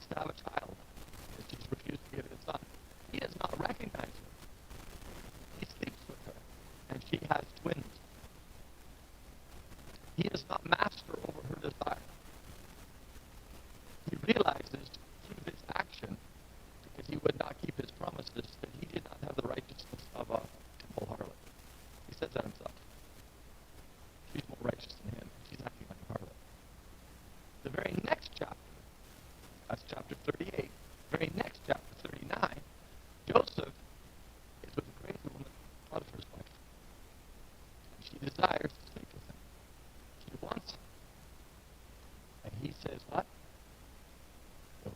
wants to have a child, and she's refused to give it a son. He does not recognize her. He sleeps with her, and she has twins. He is not master over her desire. He realizes through this action, because he would not keep his promises, that he did not have the righteousness of a temple harlot. He says that himself. She's more righteous than him. She's acting like a harlot. The very next chapter, that's chapter 38. The very next chapter, 39, Joseph is with a crazy woman, Potiphar's wife. And she desires to sleep with him. She wants him. And he says, what? No.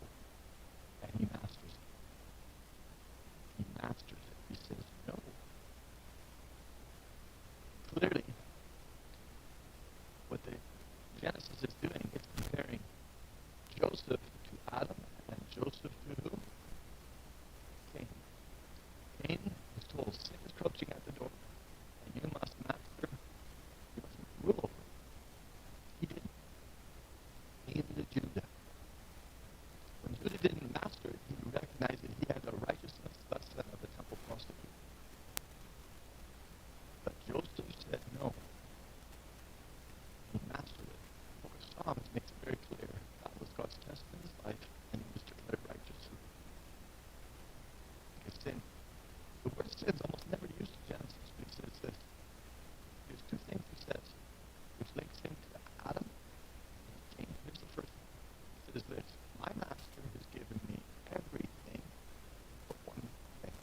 And he masters it. He masters it. He says, no. Clearly, what the Genesis is doing is comparing Joseph to Adam and Joseph to who? Cain. Cain was told, sin is crouching at the door, and you must master, you must rule over it. He didn't. Neither did Judah. When Judah didn't master it, he recognized that he had a righteousness less than of a temple prostitute. But Joseph said no. He mastered it. The book of Psalms makes it very clear. That was God's test in his life, and he was declared righteous. Because sin, the word sin is almost never used in Genesis, but he says this. There's two things he says, which links him to Adam and Cain. Here's the first one. He says this, my master has given me everything but one thing.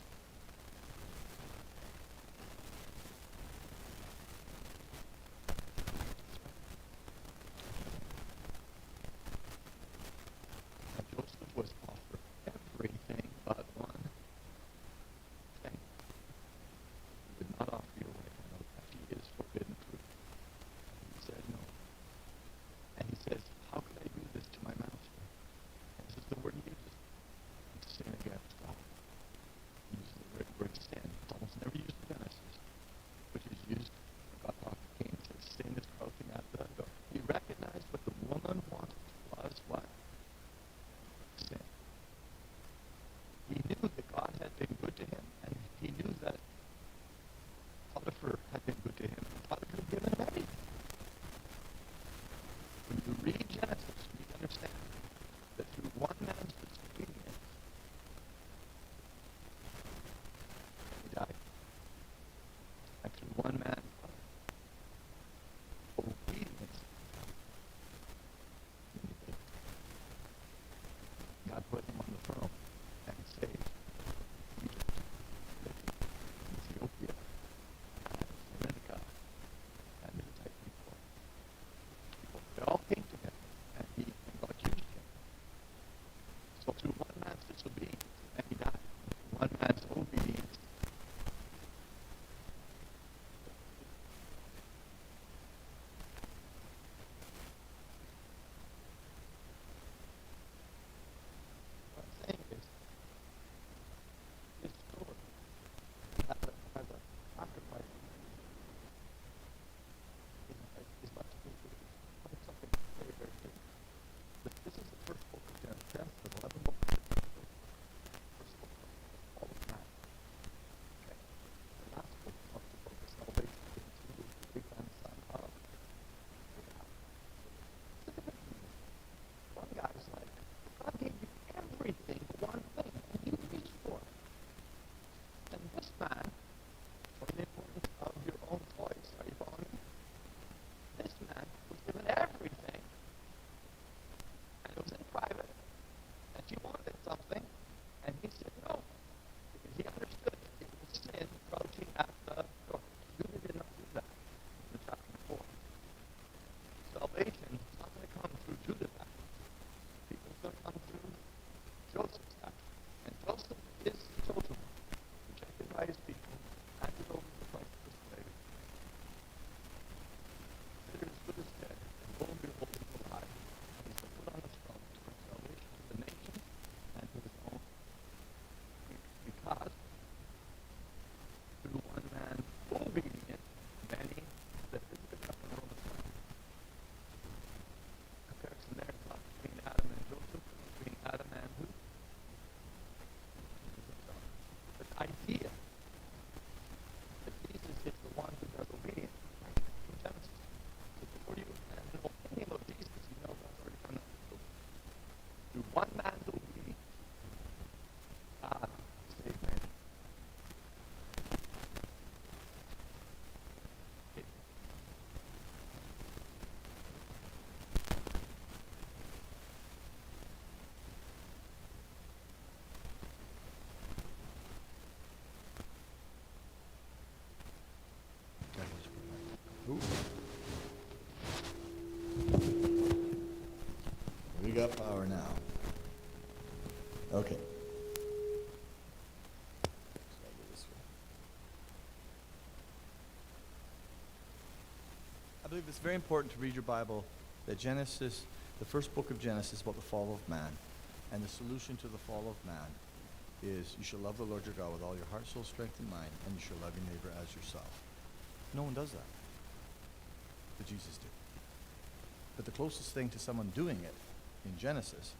got power now. Okay. I believe it's very important to read your Bible, that Genesis, the first book of Genesis, is about the fall of man. And the solution to the fall of man is you shall love the Lord your God with all your heart, soul, strength, and mind, and you shall love your neighbor as yourself. No one does that. But Jesus did. But the closest thing to someone doing it in Genesis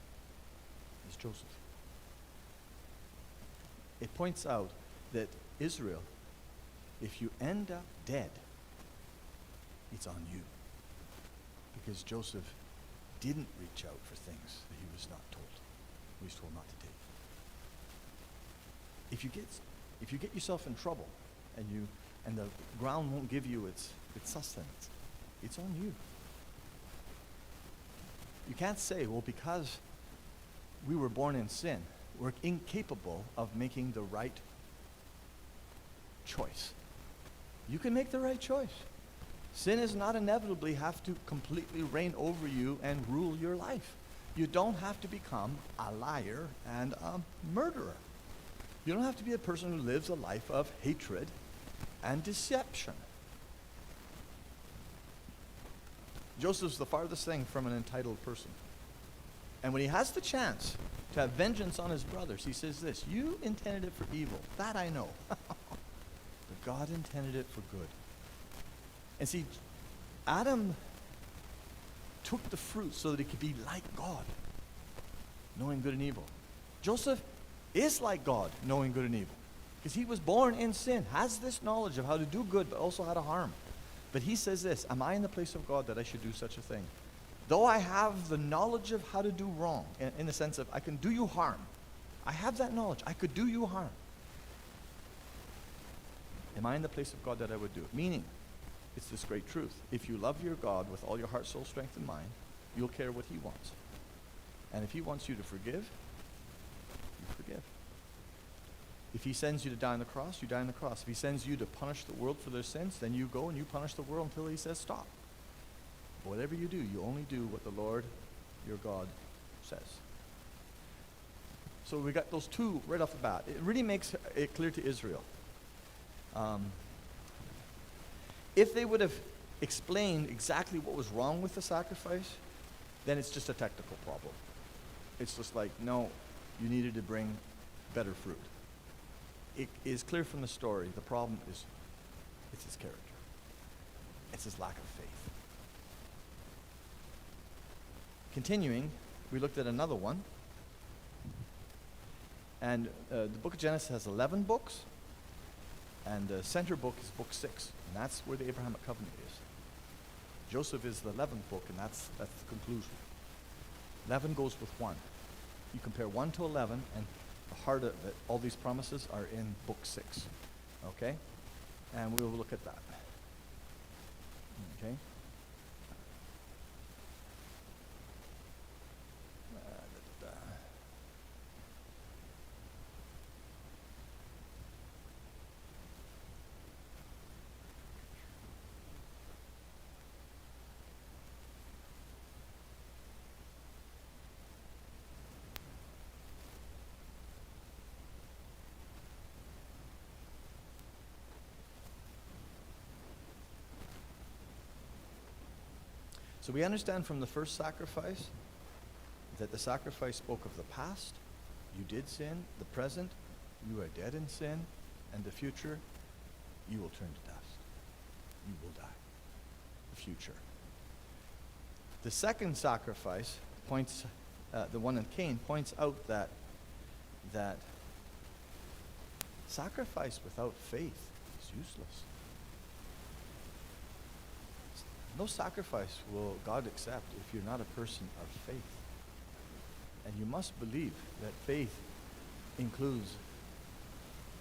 is Joseph. It points out that Israel, if you end up dead, it's on you. Because Joseph didn't reach out for things that he was not told. He was told not to take. If you get yourself in trouble and the ground won't give you its sustenance, it's on you. You can't say, well, because we were born in sin, we're incapable of making the right choice. You can make the right choice. Sin does not inevitably have to completely reign over you and rule your life. You don't have to become a liar and a murderer. You don't have to be a person who lives a life of hatred and deception. Joseph's the farthest thing from an entitled person. And when he has the chance to have vengeance on his brothers, he says this, you intended it for evil. That I know. But God intended it for good. And see, Adam took the fruit so that he could be like God, knowing good and evil. Joseph is like God, knowing good and evil. Because he was born in sin, has this knowledge of how to do good, but also how to harm. But he says this, am I in the place of God that I should do such a thing? Though I have the knowledge of how to do wrong, in the sense of I can do you harm. I have that knowledge. I could do you harm. Am I in the place of God that I would do it? Meaning, it's this great truth. If you love your God with all your heart, soul, strength, and mind, you'll care what he wants. And if he wants you to forgive, you forgive. If he sends you to die on the cross, you die on the cross. If he sends you to punish the world for their sins, then you go and you punish the world until he says stop. But whatever you do, you only do what the Lord, your God, says. So we got those two right off the bat. It really makes it clear to Israel. If they would have explained exactly what was wrong with the sacrifice, then it's just a technical problem. It's just like, no, you needed to bring better fruit. It is clear from the story, the problem is, it's his character. It's his lack of faith. Continuing, we looked at another one. And the book of Genesis has 11 books. And the center book is book 6. And that's where the Abrahamic covenant is. Joseph is the 11th book, and that's the conclusion. 11 goes with 1. You compare 1 to 11, and the heart of it, all these promises are in book 6. Okay? And we will look at that. Okay? So we understand from the first sacrifice that the sacrifice spoke of the past, you did sin, the present, you are dead in sin, and the future, you will turn to dust. You will die. The future. The second sacrifice points, the one in Cain, points out that sacrifice without faith is useless. No sacrifice will God accept if you're not a person of faith. And you must believe that faith includes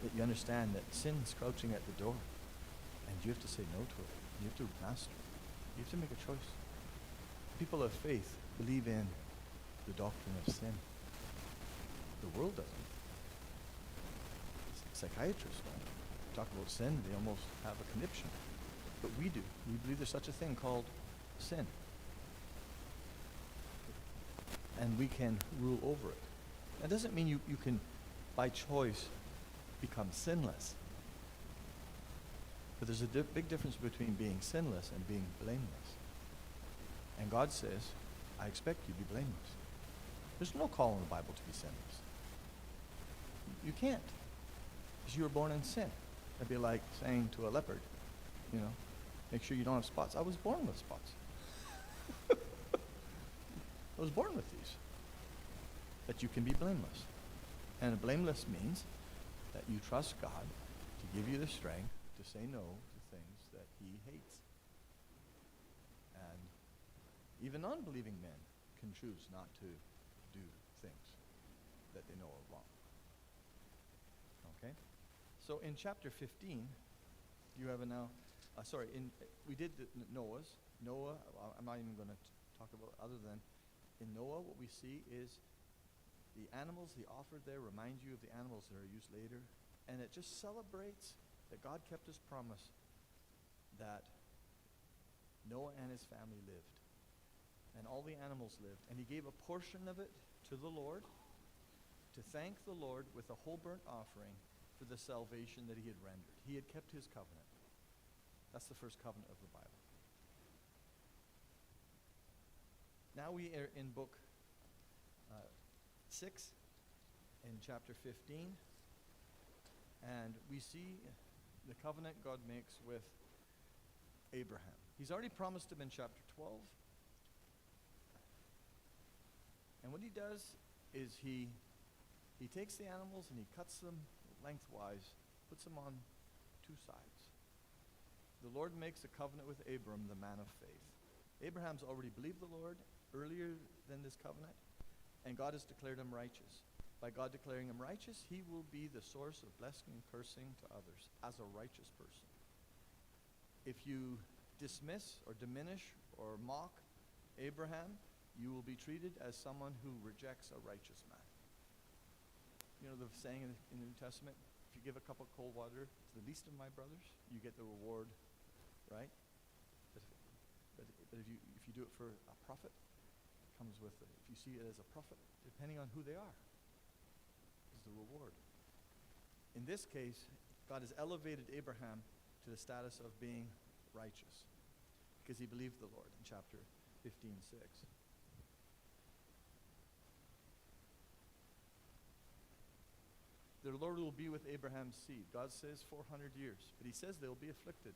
that you understand that sin is crouching at the door. And you have to say no to it. You have to master it. You have to make a choice. People of faith believe in the doctrine of sin. The world doesn't. Psychiatrists don't. Talk about sin, they almost have a conniption. But we do. We believe there's such a thing called sin. and we can rule over it. That doesn't mean you can, by choice, become sinless. But there's a big difference between being sinless and being blameless. And God says, I expect you to be blameless. There's no call in the Bible to be sinless. You can't, because you were born in sin. That'd be like saying to a leopard, make sure you don't have spots. I was born with spots. I was born with these. That you can be blameless. And blameless means that you trust God to give you the strength to say no to things that he hates. And even unbelieving men can choose not to do things that they know are wrong. Okay? So in chapter 15, you have we did Noah, I'm not even going to talk about other than in Noah, what we see is the animals he offered there remind you of the animals that are used later. And it just celebrates that God kept his promise that Noah and his family lived. And all the animals lived. And he gave a portion of it to the Lord to thank the Lord with a whole burnt offering for the salvation that he had rendered. He had kept his covenant. That's the first covenant of the Bible. Now we are in book 6 in chapter 15, and we see the covenant God makes with Abraham. He's already promised him in chapter 12. And what he does is he takes the animals and he cuts them lengthwise, puts them on two sides. The Lord makes a covenant with Abram, the man of faith. Abraham's already believed the Lord earlier than this covenant, and God has declared him righteous. By God declaring him righteous, he will be the source of blessing and cursing to others as a righteous person. If you dismiss or diminish or mock Abraham, you will be treated as someone who rejects a righteous man. You know the saying in the New Testament, if you give a cup of cold water to the least of my brothers, you get the reward, right? But if you do it for a prophet, it comes with it. If you see it as a prophet, depending on who they are, is the reward. In this case, God has elevated Abraham to the status of being righteous because he believed the Lord in chapter 15:6. The Lord will be with Abraham's seed. God says 400 years, but he says they will be afflicted.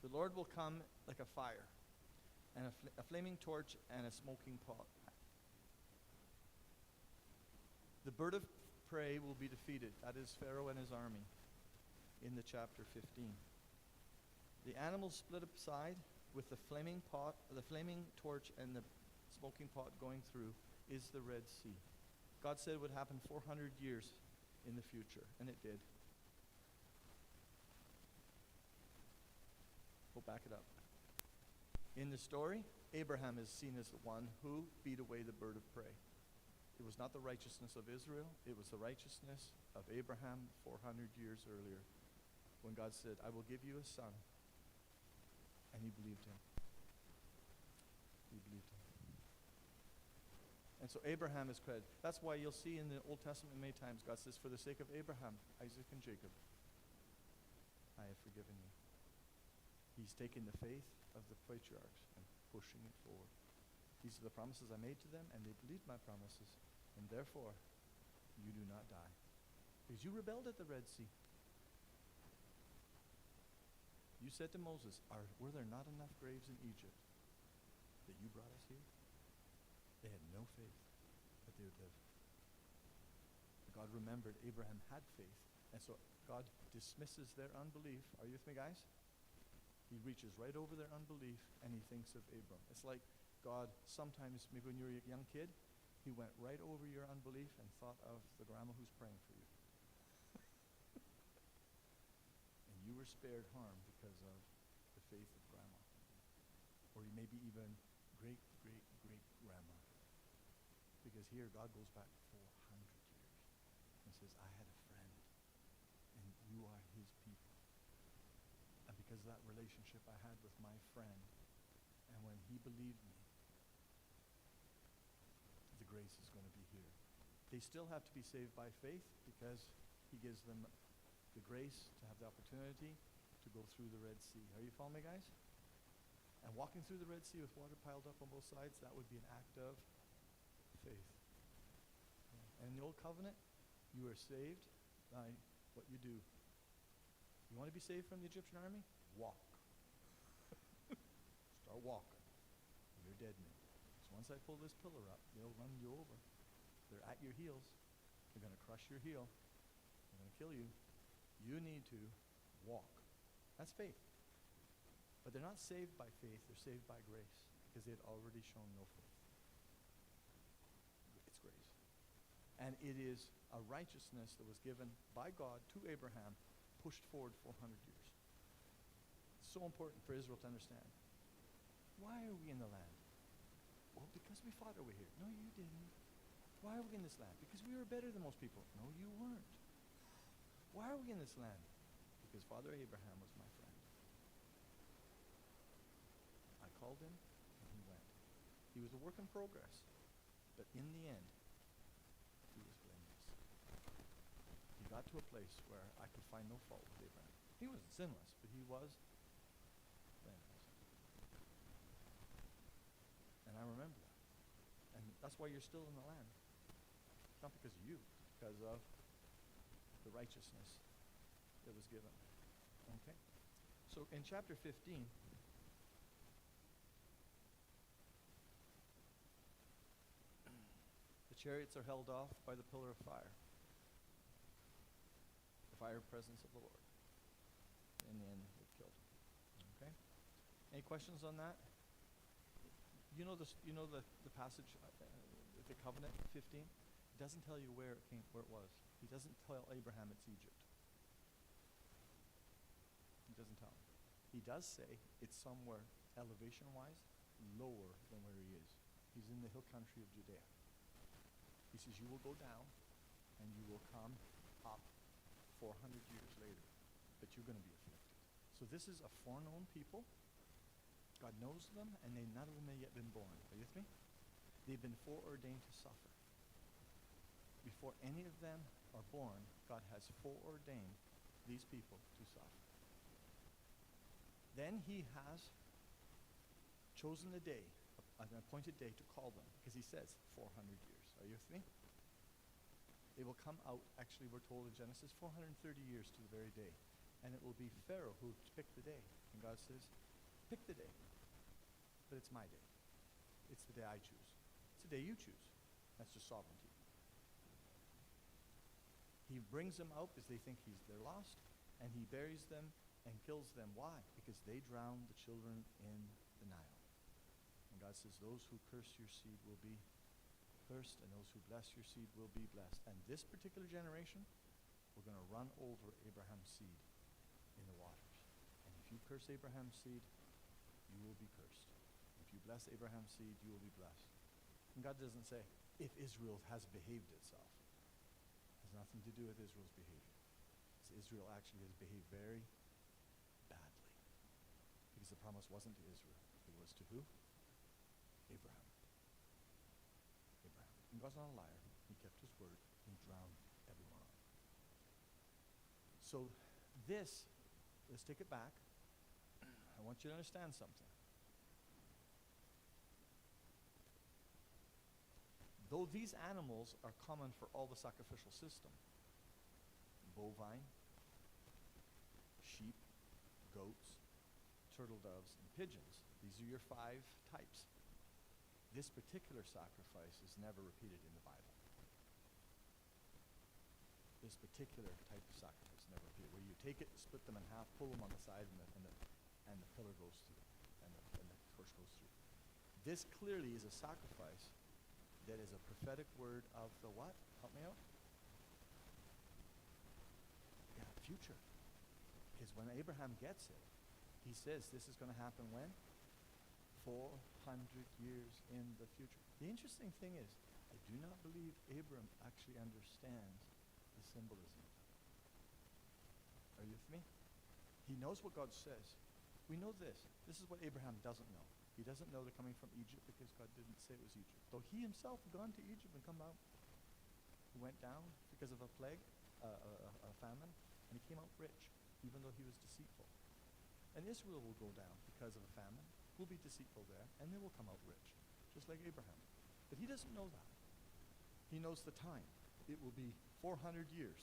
The Lord will come like a fire, and a flaming torch and a smoking pot. The bird of prey will be defeated. That is Pharaoh and his army in the chapter 15. The animals split aside with the flaming torch and the smoking pot going through is the Red Sea. God said it would happen 400 years in the future, and it did. We'll back it up. In the story, Abraham is seen as the one who beat away the bird of prey. It was not the righteousness of Israel, it was the righteousness of Abraham 400 years earlier when God said, I will give you a son. And he believed him. He believed him. And so Abraham is credited. That's why you'll see in the Old Testament many times God says, for the sake of Abraham, Isaac, and Jacob, I have forgiven you. He's taken the faith of the patriarchs and pushing it forward. These are the promises I made to them, and they believed my promises, and therefore, you do not die. Because you rebelled at the Red Sea. You said to Moses, were there not enough graves in Egypt that you brought us here? They had no faith that they would live. God remembered Abraham had faith, and so God dismisses their unbelief. Are you with me, guys? He reaches right over their unbelief, and he thinks of Abram. It's like God sometimes, maybe when you were a young kid, he went right over your unbelief and thought of the grandma who's praying for you. And you were spared harm because of the faith of grandma. Or maybe even great-great-great-grandma. Because here God goes back 400 years and says, I had a friend, and you are his people. And because of that relationship I had with my friend, and when he believed me, the grace is going to be here. They still have to be saved by faith because he gives them the grace to have the opportunity to go through the Red Sea. Are you following me, guys? And walking through the Red Sea with water piled up on both sides, that would be an act of faith. And in the Old Covenant, you are saved by what you do. You want to be saved from the Egyptian army? Walk. Start walking. You're dead men. So once I pull this pillar up, they'll run you over. They're at your heels. They're going to crush your heel. They're going to kill you. You need to walk. That's faith. But they're not saved by faith. They're saved by grace because they had already shown no faith. It's grace. And it is a righteousness that was given by God to Abraham, pushed forward 400 years. It's so important for Israel to understand. Why are we in the land? Well, because we fought our way here. No, you didn't. Why are we in this land? Because we were better than most people. No, you weren't. Why are we in this land? Because Father Abraham was my friend. I called him, and he went. He was a work in progress. But in the end, he was blameless. He got to a place where I could find no fault with Abraham. He wasn't sinless, but he was blameless. And I remember that. And that's why you're still in the land. It's not because of you. It's because of the righteousness that was given. Okay? So in chapter 15, the chariots are held off by the pillar of fire. The fire presence of the Lord. And then they're killed. Okay? Any questions on that? You know the passage, the covenant 15? It doesn't tell you where it was. He doesn't tell Abraham it's Egypt. He doesn't tell him. He does say it's somewhere elevation-wise lower than where he is. He's in the hill country of Judea. He says you will go down and you will come up 400 years later, but you're going to be afflicted. So this is a foreknown people. God knows them, and none of them have yet been born. Are you with me? They've been foreordained to suffer. Before any of them are born, God has foreordained these people to suffer. Then he has chosen a day, an appointed day to call them, because he says 400 years. Are you with me? They will come out, actually we're told in Genesis, 430 years to the very day. And it will be Pharaoh who picked the day. And God says, pick the day. But it's my day. It's the day I choose. It's the day you choose. That's just sovereignty. He brings them out because they think they're lost, and he buries them and kills them. Why? Because they drowned the children in the Nile. And God says, those who curse your seed will be cursed, and those who bless your seed will be blessed. And this particular generation, we're going to run over Abraham's seed in the waters. And if you curse Abraham's seed, you will be cursed. If you bless Abraham's seed, you will be blessed. And God doesn't say, if Israel has behaved itself. It has nothing to do with Israel's behavior. It's Israel actually has behaved very badly. Because the promise wasn't to Israel. It was to who? Abraham. Abraham. And God's not a liar. He kept his word. He drowned everyone out. So this, let's take it back. I want you to understand something. Though these animals are common for all the sacrificial system, bovine, sheep, goats, turtle doves, and pigeons, these are your 5 types. This particular sacrifice is never repeated in the Bible. This particular type of sacrifice is never repeated, where you take it, split them in half, pull them on the side, and the pillar goes through, and the torch goes through. This clearly is a sacrifice that is a prophetic word of the what? Help me out. Yeah, future. Because when Abraham gets it, he says this is going to happen when? 400 years in the future. The interesting thing is, I do not believe Abram actually understands the symbolism. Are you with me? He knows what God says. We know this. This is what Abraham doesn't know. He doesn't know they're coming from Egypt because God didn't say it was Egypt. Though he himself had gone to Egypt and come out. He went down because of a plague, a famine, and he came out rich, even though he was deceitful. And Israel will go down because of a famine, will be deceitful there, and they will come out rich, just like Abraham. But he doesn't know that. He knows the time. It will be 400 years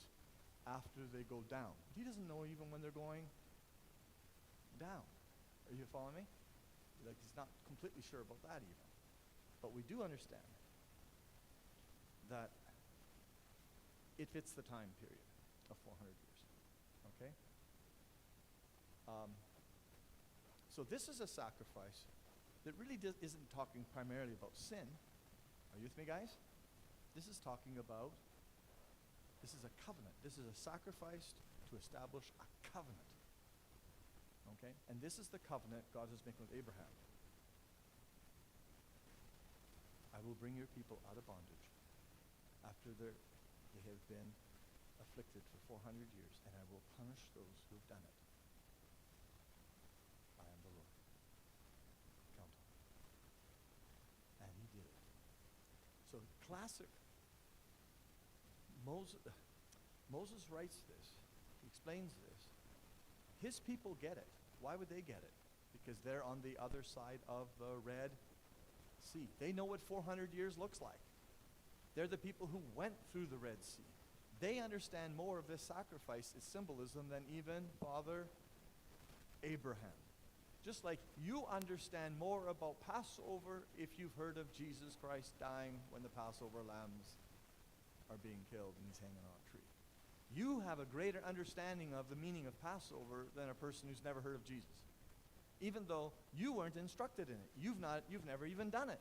after they go down. But he doesn't know even when they're going down. Are you following me? Like, he's not completely sure about that even. But we do understand that it fits the time period of 400 years. Okay? So this is a sacrifice that really isn't talking primarily about sin. Are you with me, guys? This is talking about, this is a covenant. This is a sacrifice to establish a covenant. Okay? And this is the covenant God is making with Abraham. I will bring your people out of bondage after they have been afflicted for 400 years, and I will punish those who have done it. I am the Lord. Count on it. And he did it. So classic, Moses writes this. He explains this. His people get it. Why would they get it? Because they're on the other side of the Red Sea. They know what 400 years looks like. They're the people who went through the Red Sea. They understand more of this sacrifice, its symbolism, than even Father Abraham. Just like you understand more about Passover if you've heard of Jesus Christ dying when the Passover lambs are being killed and he's hanging on a tree. You have a greater understanding of the meaning of Passover than a person who's never heard of Jesus. Even though you weren't instructed in it. You've never even done it.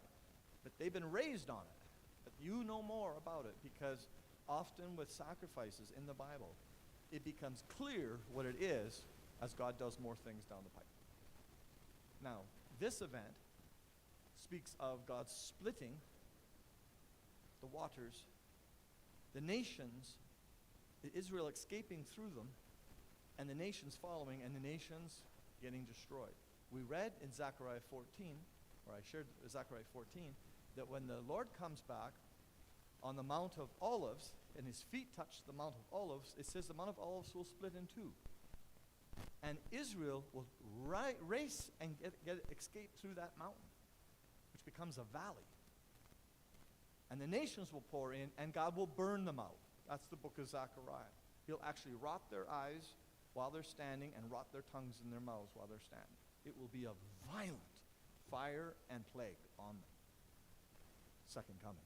But they've been raised on it. But you know more about it because often with sacrifices in the Bible, it becomes clear what it is as God does more things down the pipe. Now, this event speaks of God splitting the waters, the nations, Israel escaping through them, and the nations following, and the nations getting destroyed. We read in Zechariah 14, or I shared Zechariah 14, that when the Lord comes back on the Mount of Olives, and his feet touch the Mount of Olives, it says the Mount of Olives will split in two. And Israel will race and escape through that mountain, which becomes a valley. And the nations will pour in, and God will burn them out. That's the book of Zechariah. He'll actually rot their eyes while they're standing and rot their tongues in their mouths while they're standing. It will be a violent fire and plague on them. Second coming.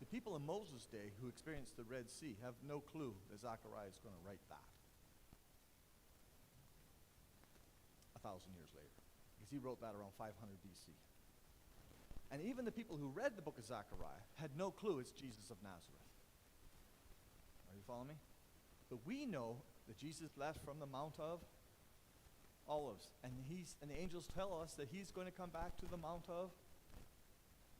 The people in Moses' day who experienced the Red Sea have no clue that Zechariah is going to write that 1,000 years later, because he wrote that around 500 BC. And even the people who read the book of Zechariah had no clue it's Jesus of Nazareth. Are you following me? But we know that Jesus left from the Mount of Olives, and the angels tell us that he's going to come back to the Mount of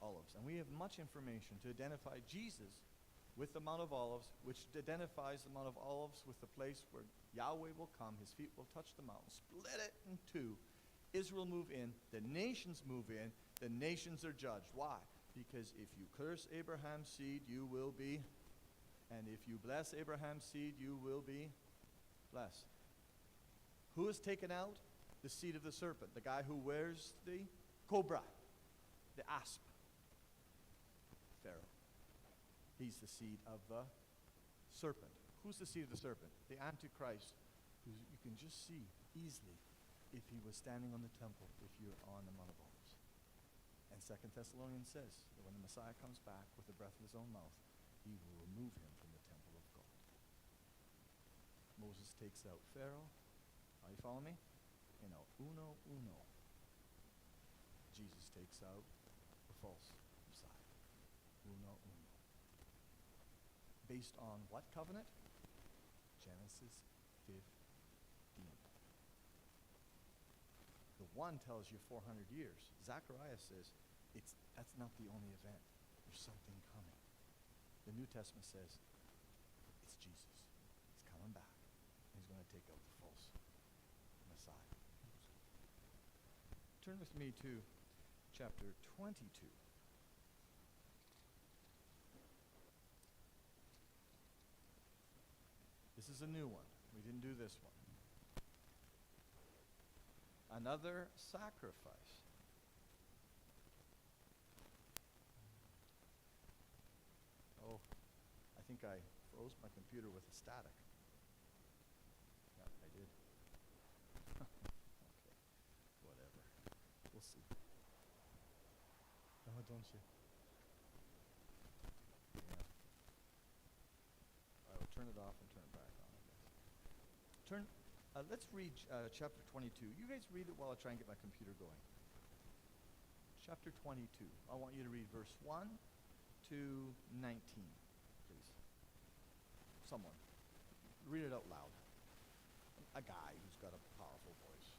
Olives. And we have much information to identify Jesus with the Mount of Olives, which identifies the Mount of Olives with the place where Yahweh will come, his feet will touch the mountain, split it in two. Israel move in, the nations move in, the nations are judged. Why? Because if you curse Abraham's seed, you will be, and if you bless Abraham's seed, you will be blessed. Who is taken out? The seed of the serpent, the guy who wears the cobra, the asp. Pharaoh. He's the seed of the serpent. Who's the seed of the serpent? The Antichrist, who you can just see easily if he was standing on the temple, if you're on the Mount of Olives. And 2 Thessalonians says that when the Messiah comes back with the breath of his own mouth, he will remove him from the temple of God. Moses takes out Pharaoh. Are you following me? You know, uno. Jesus takes out the false Messiah. Uno. Based on what covenant? Genesis 15. The one tells you 400 years. Zechariah says that's not the only event. There's something coming. The New Testament says it's Jesus. He's coming back. He's going to take out the false Messiah. Turn with me to chapter 22. This is a new one. We didn't do this one. Another sacrifice. Oh, I think I froze my computer with a static. Yeah, I did. Okay, whatever. We'll see. Oh, don't you? Yeah. I will turn it off and turn it back on, I guess. Let's read chapter 22. You guys read it while I try and get my computer going. Chapter 22. I want you to read verse 1 to 19, please. Someone. Read it out loud. A guy who's got a powerful voice.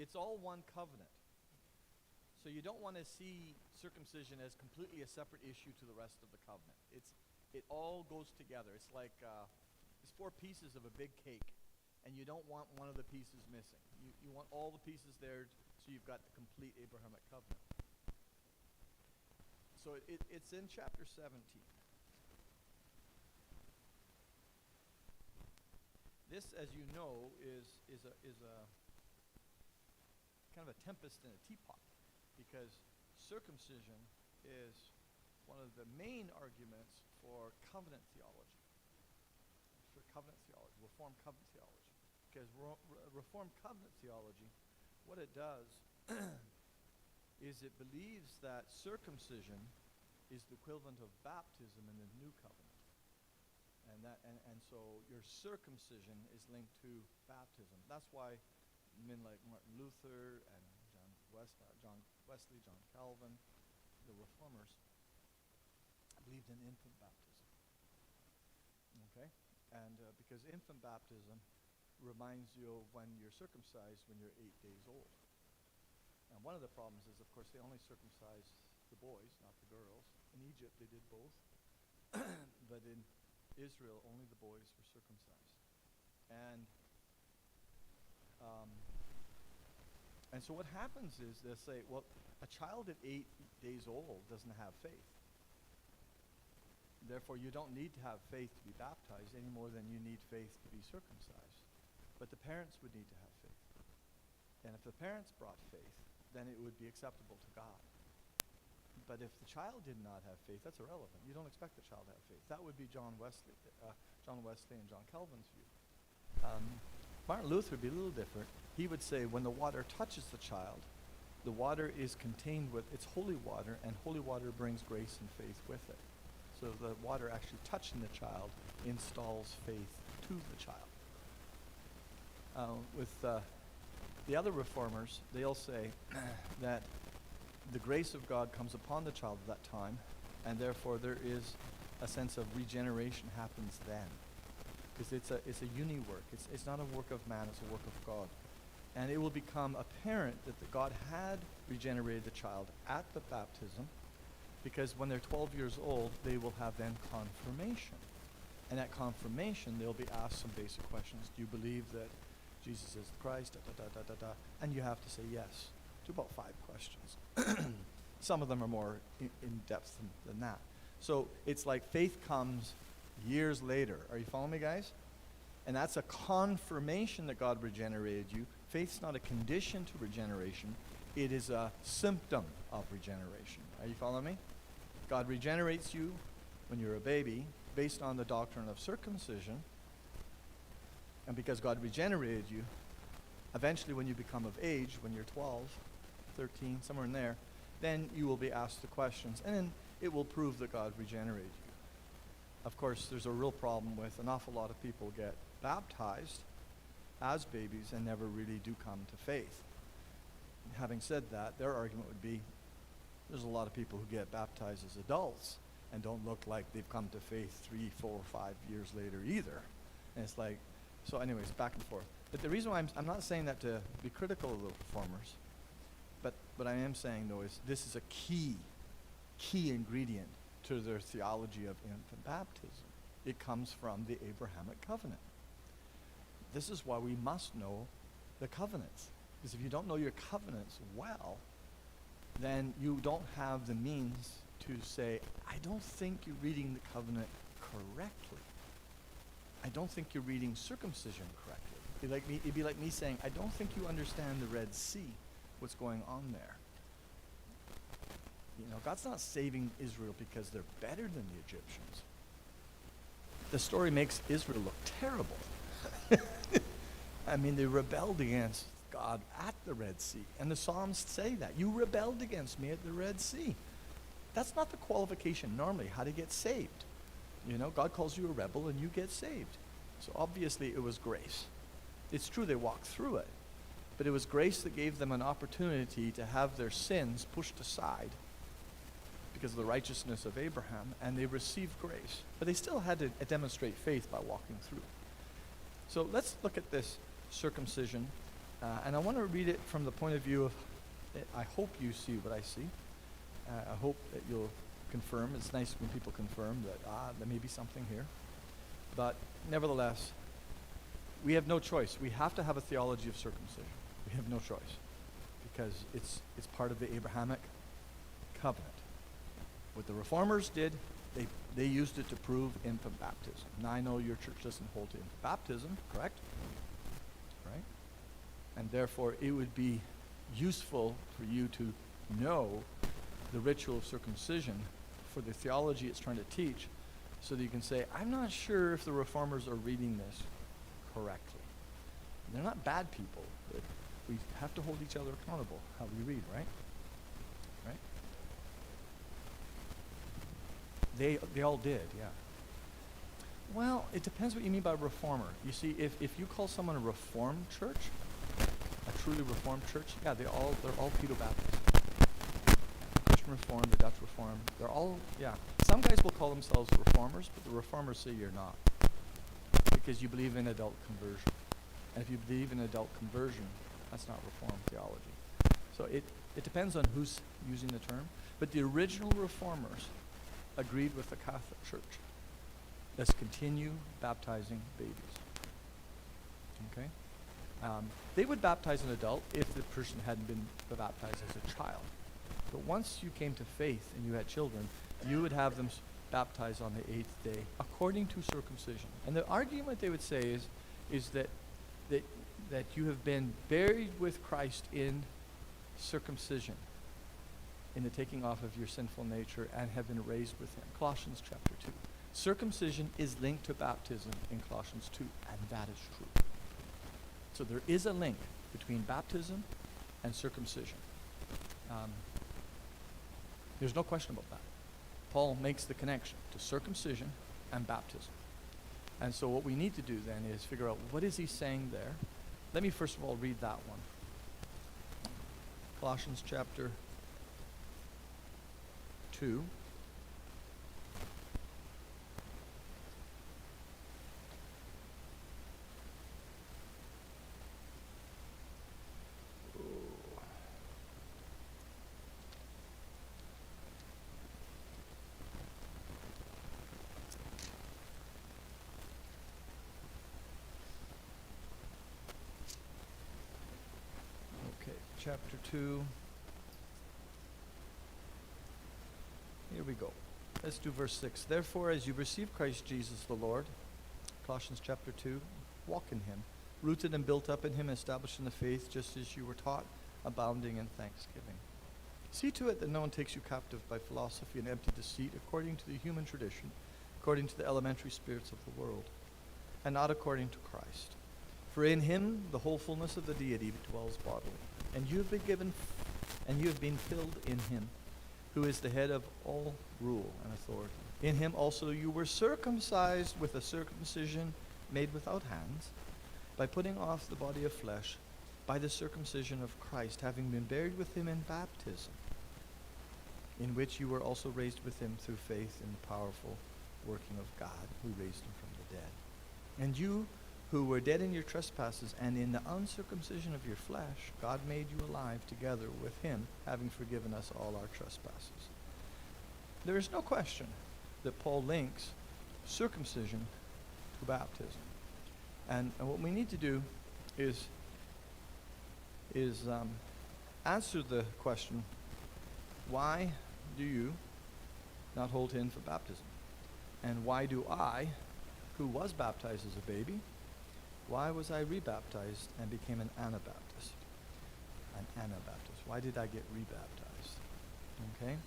it's all one covenant. So you don't want to see circumcision as completely a separate issue to the rest of the covenant. It all goes together. It's like it's 4 pieces of a big cake, and you don't want one of the pieces missing. You want all the pieces there, so you've got the complete Abrahamic covenant. So it's in chapter 17. This, as you know, is a kind of a tempest in a teapot, because circumcision is one of the main arguments for covenant theology, Reformed covenant theology. Because Reformed covenant theology, what it does is it believes that circumcision is the equivalent of baptism in the new covenant. And so your circumcision is linked to baptism. That's why men like Martin Luther and John Wesley, John Calvin, the Reformers, believed in infant baptism. Okay? And because infant baptism reminds you of when you're circumcised when you're 8 days old. And one of the problems is, of course, they only circumcised the boys, not the girls. In Egypt, they did both. But in Israel, only the boys were circumcised. And so what happens is they'll say, well, a child at 8 days old doesn't have faith. Therefore, you don't need to have faith to be baptized any more than you need faith to be circumcised. But the parents would need to have faith. And if the parents brought faith, then it would be acceptable to God. But if the child did not have faith, that's irrelevant. You don't expect the child to have faith. That would be John Wesley and John Calvin's view. Martin Luther would be a little different. He would say when the water touches the child, the water is contained with, it's holy water, and holy water brings grace and faith with it. So the water actually touching the child installs faith to the child. With the other reformers, they'll say that the grace of God comes upon the child at that time, and therefore there is a sense of regeneration happens then. Because it's a uni work. It's not a work of man, it's a work of God. And it will become apparent that God had regenerated the child at the baptism, because when they're 12 years old, they will have then confirmation. And at confirmation, they'll be asked some basic questions. Do you believe that Jesus is the Christ? And you have to say yes to about 5 questions. Some of them are more in depth than that. So it's like faith comes years later. Are you following me, guys? And that's a confirmation that God regenerated you. Faith's not a condition to regeneration. It is a symptom of regeneration. Are you following me? God regenerates you when you're a baby based on the doctrine of circumcision. And because God regenerated you, eventually when you become of age, when you're 12, 13, somewhere in there, then you will be asked the questions. And then it will prove that God regenerated you. Of course, there's a real problem with an awful lot of people get baptized as babies and never really do come to faith. Having said that, their argument would be, there's a lot of people who get baptized as adults and don't look like they've come to faith 3, 4, 5 years later either. And it's like, so anyways, back and forth. But the reason why I'm not saying that to be critical of the reformers, but what I am saying though is this is a key ingredient to their theology of infant baptism. It comes from the Abrahamic covenant. This is why we must know the covenants. Because if you don't know your covenants well, then you don't have the means to say, I don't think you're reading the covenant correctly. I don't think you're reading circumcision correctly. It'd be like me saying, I don't think you understand the Red Sea, what's going on there. You know, God's not saving Israel because they're better than the Egyptians. The story makes Israel look terrible. I mean, they rebelled against God at the Red Sea. And the Psalms say that. You rebelled against me at the Red Sea. That's not the qualification normally, how to get saved. You know, God calls you a rebel and you get saved. So obviously it was grace. It's true they walked through it. But it was grace that gave them an opportunity to have their sins pushed aside because of the righteousness of Abraham, and they received grace. But they still had to demonstrate faith by walking through. So let's look at this circumcision And I want to read it from the point of view of, I hope you see what I see. I hope that you'll confirm. It's nice when people confirm that, there may be something here. But nevertheless, we have no choice. We have to have a theology of circumcision. We have no choice because it's part of the Abrahamic covenant. What the Reformers did, they used it to prove infant baptism. Now I know your church doesn't hold to infant baptism, correct? Right? And therefore it would be useful for you to know the ritual of circumcision for the theology it's trying to teach, so that you can say, I'm not sure if the Reformers are reading this correctly. They're not bad people, but we have to hold each other accountable how we read, right? Right? They all did, yeah. Well, it depends what you mean by reformer. You see, if you call someone a reformed church, a truly reformed church, yeah, they're all Pedo-Baptist. Christian Reformed, the Dutch Reformed, they're all, yeah. Some guys will call themselves reformers, but the reformers say you're not, because you believe in adult conversion. And if you believe in adult conversion, that's not Reformed theology. So it depends on who's using the term. But the original reformers agreed with the Catholic Church. Let's continue baptizing babies. Okay? They would baptize an adult if the person hadn't been baptized as a child. But once you came to faith and you had children, you would have them baptized on the 8th day according to circumcision. And the argument they would say is that you have been buried with Christ in circumcision, in the taking off of your sinful nature, and have been raised with him. Colossians chapter 2. Circumcision is linked to baptism in Colossians 2, and that is true. So there is a link between baptism and circumcision. There's no question about that. Paul makes the connection to circumcision and baptism. And so what we need to do then is figure out, what is he saying there? Let me first of all read that one. Colossians chapter 2. Chapter 2. Here we go. Let's do verse 6. Therefore, as you receive Christ Jesus the Lord, Colossians chapter 2, walk in him, rooted and built up in him, established in the faith, just as you were taught, abounding in thanksgiving. See to it that no one takes you captive by philosophy and empty deceit, according to the human tradition, according to the elementary spirits of the world, and not according to Christ. For in him the whole fullness of the deity dwells bodily. And you have been filled in him, who is the head of all rule and authority. In him also you were circumcised with a circumcision made without hands, by putting off the body of flesh, by the circumcision of Christ, having been buried with him in baptism, in which you were also raised with him through faith in the powerful working of God, who raised him from the dead. And you, who were dead in your trespasses and in the uncircumcision of your flesh, God made you alive together with him, having forgiven us all our trespasses. There is no question that Paul links circumcision to baptism. And what we need to do is answer the question, why do you not hold him for baptism? And why do I, who was baptized as a baby, why was I rebaptized and became an Anabaptist? An Anabaptist. Why did I get rebaptized? Okay?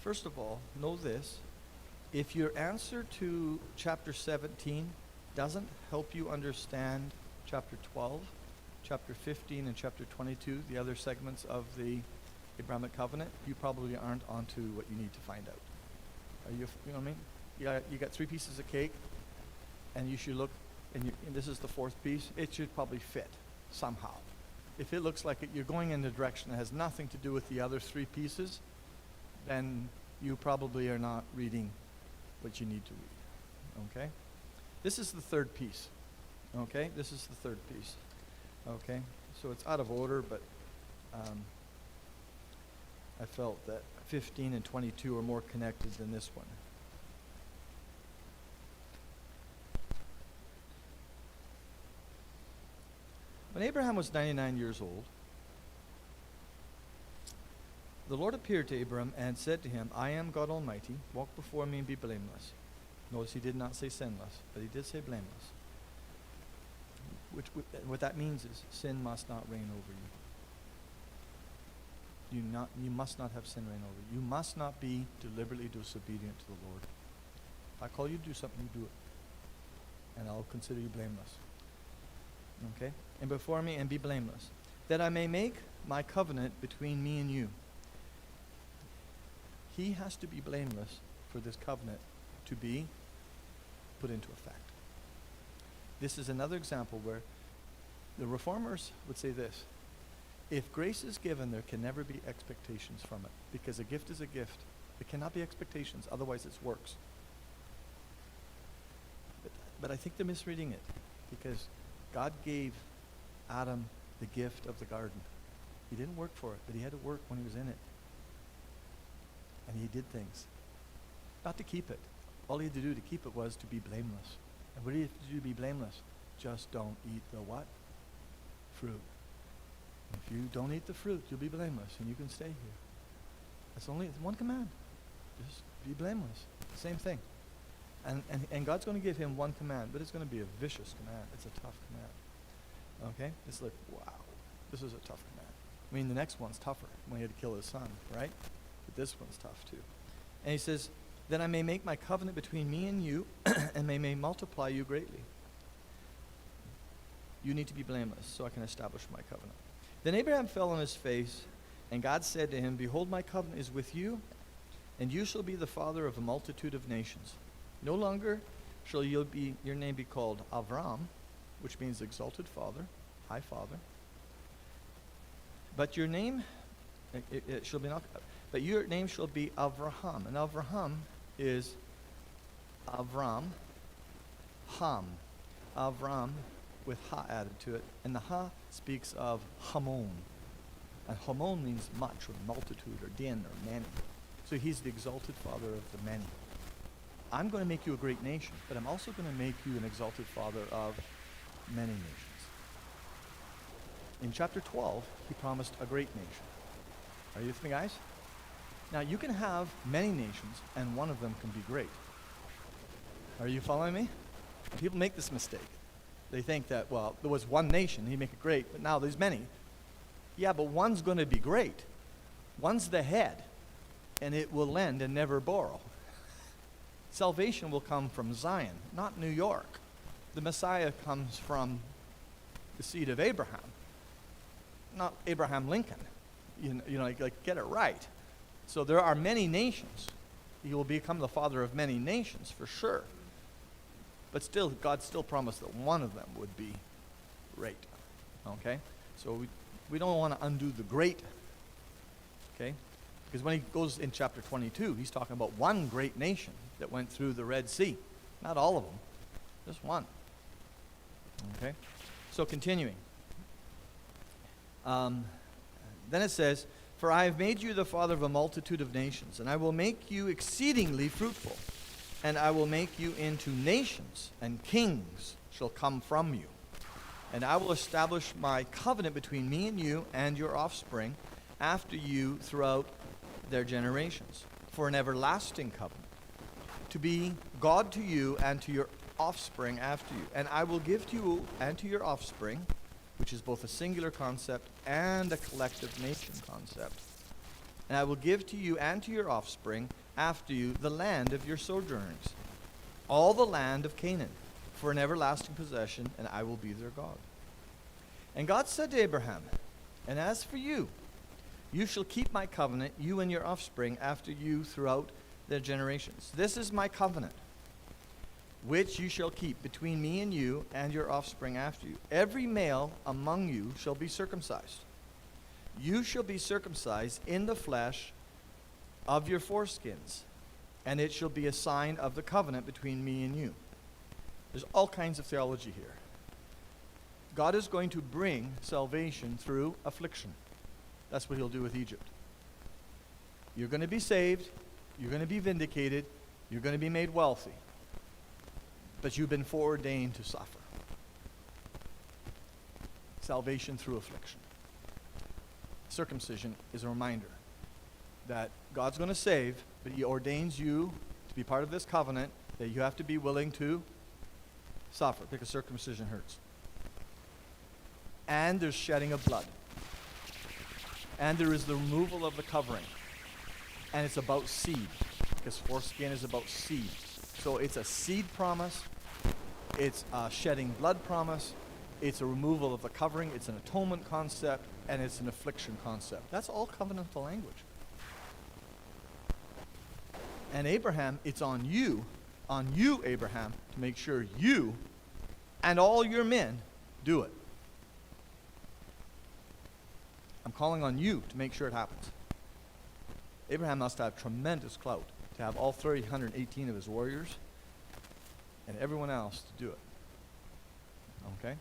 First of all, know this. If your answer to chapter 17 doesn't help you understand chapter 12, chapter 15, and chapter 22, the other segments of the Abrahamic covenant, you probably aren't onto what you need to find out. Are you know what I mean? You got 3 pieces of cake, and you should look, and this is the 4th piece. It should probably fit somehow. If it looks like you're going in a direction that has nothing to do with the other 3 pieces, then you probably are not reading what you need to read. Okay? This is the third piece. Okay? This is the third piece. Okay? So it's out of order, but I felt that 15 and 22 are more connected than this one. When Abraham was 99 years old, the Lord appeared to Abraham and said to him, I am God Almighty, walk before me and be blameless. Notice he did not say sinless, but he did say blameless. What that means is sin must not reign over you. You must not have sin reign over you. You must not be deliberately disobedient to the Lord. If I call you to do something, you do it. And I'll consider you blameless. Okay? And before me and be blameless, that I may make my covenant between me and you. He has to be blameless for this covenant to be put into effect. This is another example where the reformers would say this: if grace is given, there can never be expectations from it, because a gift is a gift. There cannot be expectations, otherwise it's works. But I think they're misreading it, because God gave Adam the gift of the garden. He didn't work for it, but he had to work when he was in it. And he did things. Not to keep it. All he had to do to keep it was to be blameless. And what do you have to do to be blameless? Just don't eat the what? Fruit. If you don't eat the fruit, you'll be blameless, and you can stay here. That's only one command. Just be blameless. Same thing. And God's going to give him one command, but it's going to be a vicious command. It's a tough command. Okay? It's like, wow, this is a tough command. I mean, the next one's tougher, when he had to kill his son, right? But this one's tough too. And he says, that I may make my covenant between me and you, and may multiply you greatly. You need to be blameless, so I can establish my covenant. Then Abraham fell on his face, and God said to him, behold, my covenant is with you, and you shall be the father of a multitude of nations. No longer shall your name be called Avram, which means exalted father, high father. But your name it shall be not. But your name shall be Avraham, and Avraham is Avram, Ham, Avram with ha added to it, and the ha speaks of Hamon, and Hamon means much or multitude or din or many. So he's the exalted father of the many. I'm going to make you a great nation, but I'm also going to make you an exalted father of many nations. In chapter 12, he promised a great nation. Are you with me, guys? Now, you can have many nations, and one of them can be great. Are you following me? People make this mistake. They think that, well, there was one nation, he'd make it great, but now there's many. Yeah, but one's going to be great. One's the head, and it will lend and never borrow. Salvation will come from Zion, not New York. The Messiah comes from the seed of Abraham, not Abraham Lincoln. Like get it right. So there are many nations. He will become the father of many nations for sure. But still, God still promised that one of them would be great. Okay? So we don't want to undo the great. Okay? Because when he goes in chapter 22, he's talking about one great nation that went through the Red Sea. Not all of them. Just one. Okay? So continuing. Then it says, for I have made you the father of a multitude of nations, and I will make you exceedingly fruitful, and I will make you into nations, and kings shall come from you. And I will establish my covenant between me and you and your offspring after you throughout their generations, for an everlasting covenant, to be God to you and to your offspring after you. And I will give to you and to your offspring, which is both a singular concept and a collective nation concept. And I will give to you and to your offspring after you the land of your sojournings, all the land of Canaan, for an everlasting possession, and I will be their God. And God said to Abraham, and as for you, you shall keep my covenant, you and your offspring after you throughout their generations. This is my covenant, which you shall keep between me and you and your offspring after you. Every male among you shall be circumcised. You shall be circumcised in the flesh of your foreskins, and it shall be a sign of the covenant between me and you. There's all kinds of theology here. God is going to bring salvation through affliction. That's what he'll do with Egypt. You're going to be saved. You're going to be vindicated. You're going to be made wealthy. But you've been foreordained to suffer. Salvation through affliction. Circumcision is a reminder that God's going to save, but he ordains you to be part of this covenant, that you have to be willing to suffer, because circumcision hurts. And there's shedding of blood. And there is the removal of the covering. And it's about seed, because foreskin is about seed. So it's a seed promise, it's a shedding blood promise, it's a removal of the covering, it's an atonement concept, and it's an affliction concept. That's all covenantal language. And Abraham, it's on you, Abraham, to make sure you and all your men do it. I'm calling on you to make sure it happens. Abraham must have tremendous clout to have all 318 of his warriors and everyone else to do it. Okay?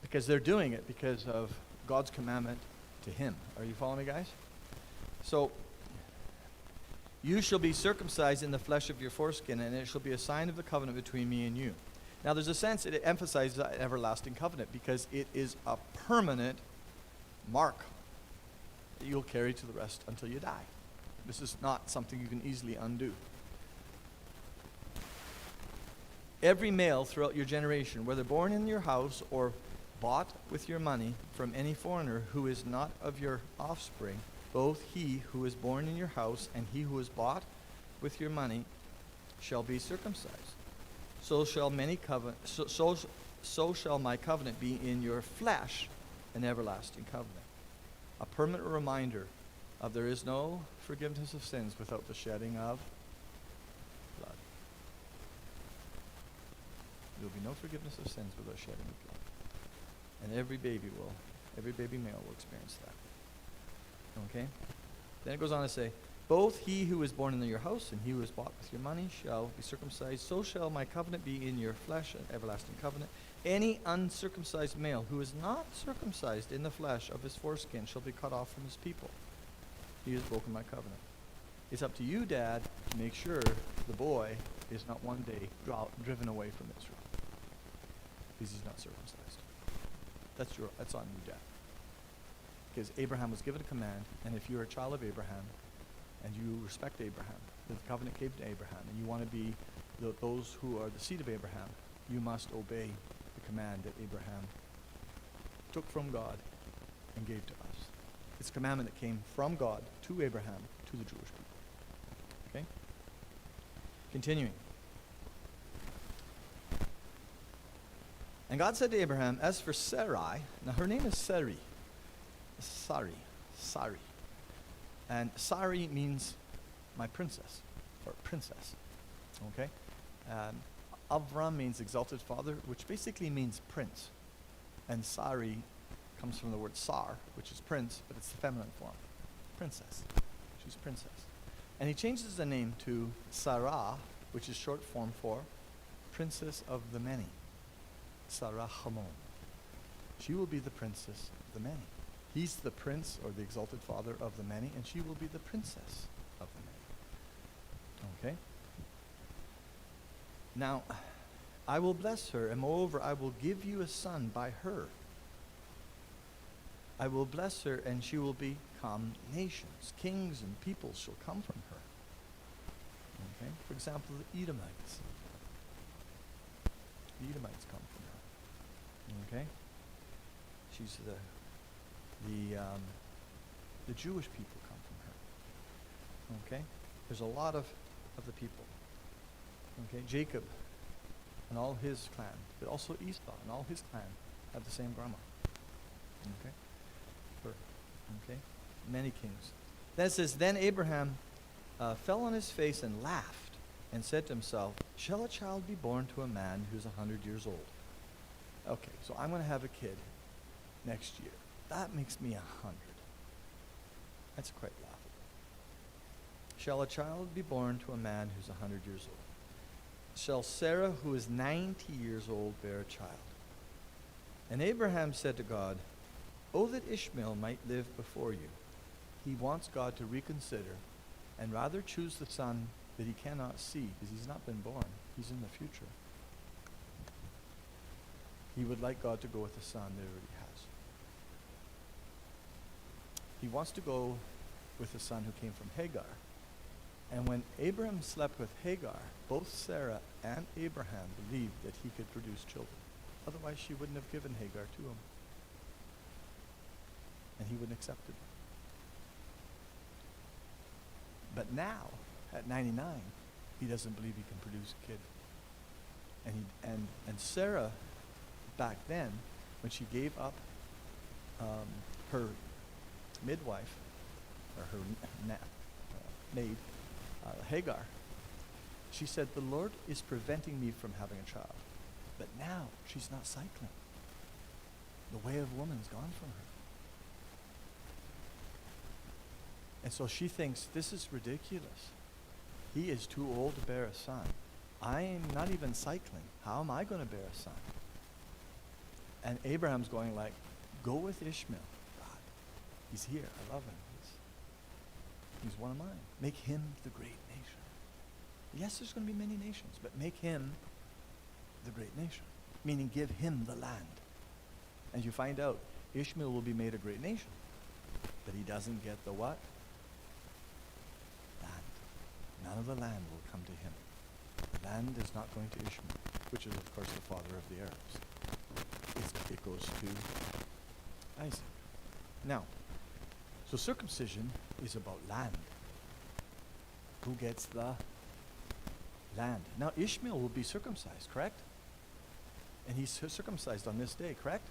Because they're doing it because of God's commandment to him. Are you following me, guys? So, you shall be circumcised in the flesh of your foreskin, and it shall be a sign of the covenant between me and you. Now, there's a sense that it emphasizes that everlasting covenant because it is a permanent mark that you'll carry to the rest until you die. This is not something you can easily undo. Every male throughout your generation, whether born in your house or bought with your money from any foreigner who is not of your offspring, both he who is born in your house and he who is bought with your money shall be circumcised. So shall my covenant be in your flesh, an everlasting covenant. A permanent reminder of there is no forgiveness of sins without the shedding of blood. There will be no forgiveness of sins without shedding of blood. And every baby male will experience that. Okay? Then it goes on to say, both he who is born in your house and he who is bought with your money shall be circumcised. So shall my covenant be in your flesh, an everlasting covenant. Any uncircumcised male who is not circumcised in the flesh of his foreskin shall be cut off from his people. He has broken my covenant. It's up to you, Dad, to make sure the boy is not one day driven away from Israel because he's not circumcised. That's on you, Dad. Because Abraham was given a command, and if you're a child of Abraham and you respect Abraham, the covenant gave to Abraham, and you want to be those who are the seed of Abraham, you must obey the command that Abraham took from God and gave to us. It's a commandment that came from God to Abraham, to the Jewish people. Okay? Continuing. And God said to Abraham, as for Sarai, now her name is Sari. And Sari means my princess, or princess. Okay? Avram means exalted father, which basically means prince. And Sari comes from the word sar, which is prince, but it's the feminine form. Princess. She's princess. And he changes the name to Sarah, which is short form for princess of the many. Sarah Hamon. She will be the princess of the many. He's the prince or the exalted father of the many, and she will be the princess of the many. Okay? Now, I will bless her, and moreover, I will give you a son by her. I will bless her, and she will become nations. Kings and peoples shall come from her. Okay? For example, the Edomites. The Edomites come from her. Okay? She's the Jewish people come from her. Okay? There's a lot of the people. Okay? Jacob and all his clan, but also Esau and all his clan have the same grandma. Okay? Okay? Many kings. Then it says, then Abraham fell on his face and laughed and said to himself, shall a child be born to a man who's 100 years old? Okay, so I'm going to have a kid next year. That makes me 100. That's quite laughable. shall a child be born to a man who's 100 years old? Shall Sarah, who is 90 years old, bear a child? And Abraham said to God, "Oh, that Ishmael might live before you." He wants God to reconsider and rather choose the son that he cannot see, because he's not been born. He's in the future. He would like God to go with the son that he already has. He wants to go with the son who came from Hagar. And when Abraham slept with Hagar, both Sarah and Abraham believed that he could produce children. Otherwise, she wouldn't have given Hagar to him. And he wouldn't accept it. But now, at 99, he doesn't believe he can produce a kid. And Sarah, back then, when she gave up her midwife, or her maid, Hagar, she said, "The Lord is preventing me from having a child." But now she's not cycling. The way of woman's gone from her. And so she thinks, this is ridiculous. He is too old to bear a son. I'm not even cycling. How am I going to bear a son? And Abraham's going like, go with Ishmael. God, he's here. I love him. He's one of mine. Make him the great nation. Yes, there's going to be many nations, but make him the great nation. Meaning give him the land. And you find out, Ishmael will be made a great nation. But he doesn't get the what? Land. None of the land will come to him. Land is not going to Ishmael, which is of course the father of the Arabs. It goes to Isaac. Now, so circumcision is about land. Who gets the land? Now Ishmael will be circumcised, correct? And he's circumcised on this day, correct?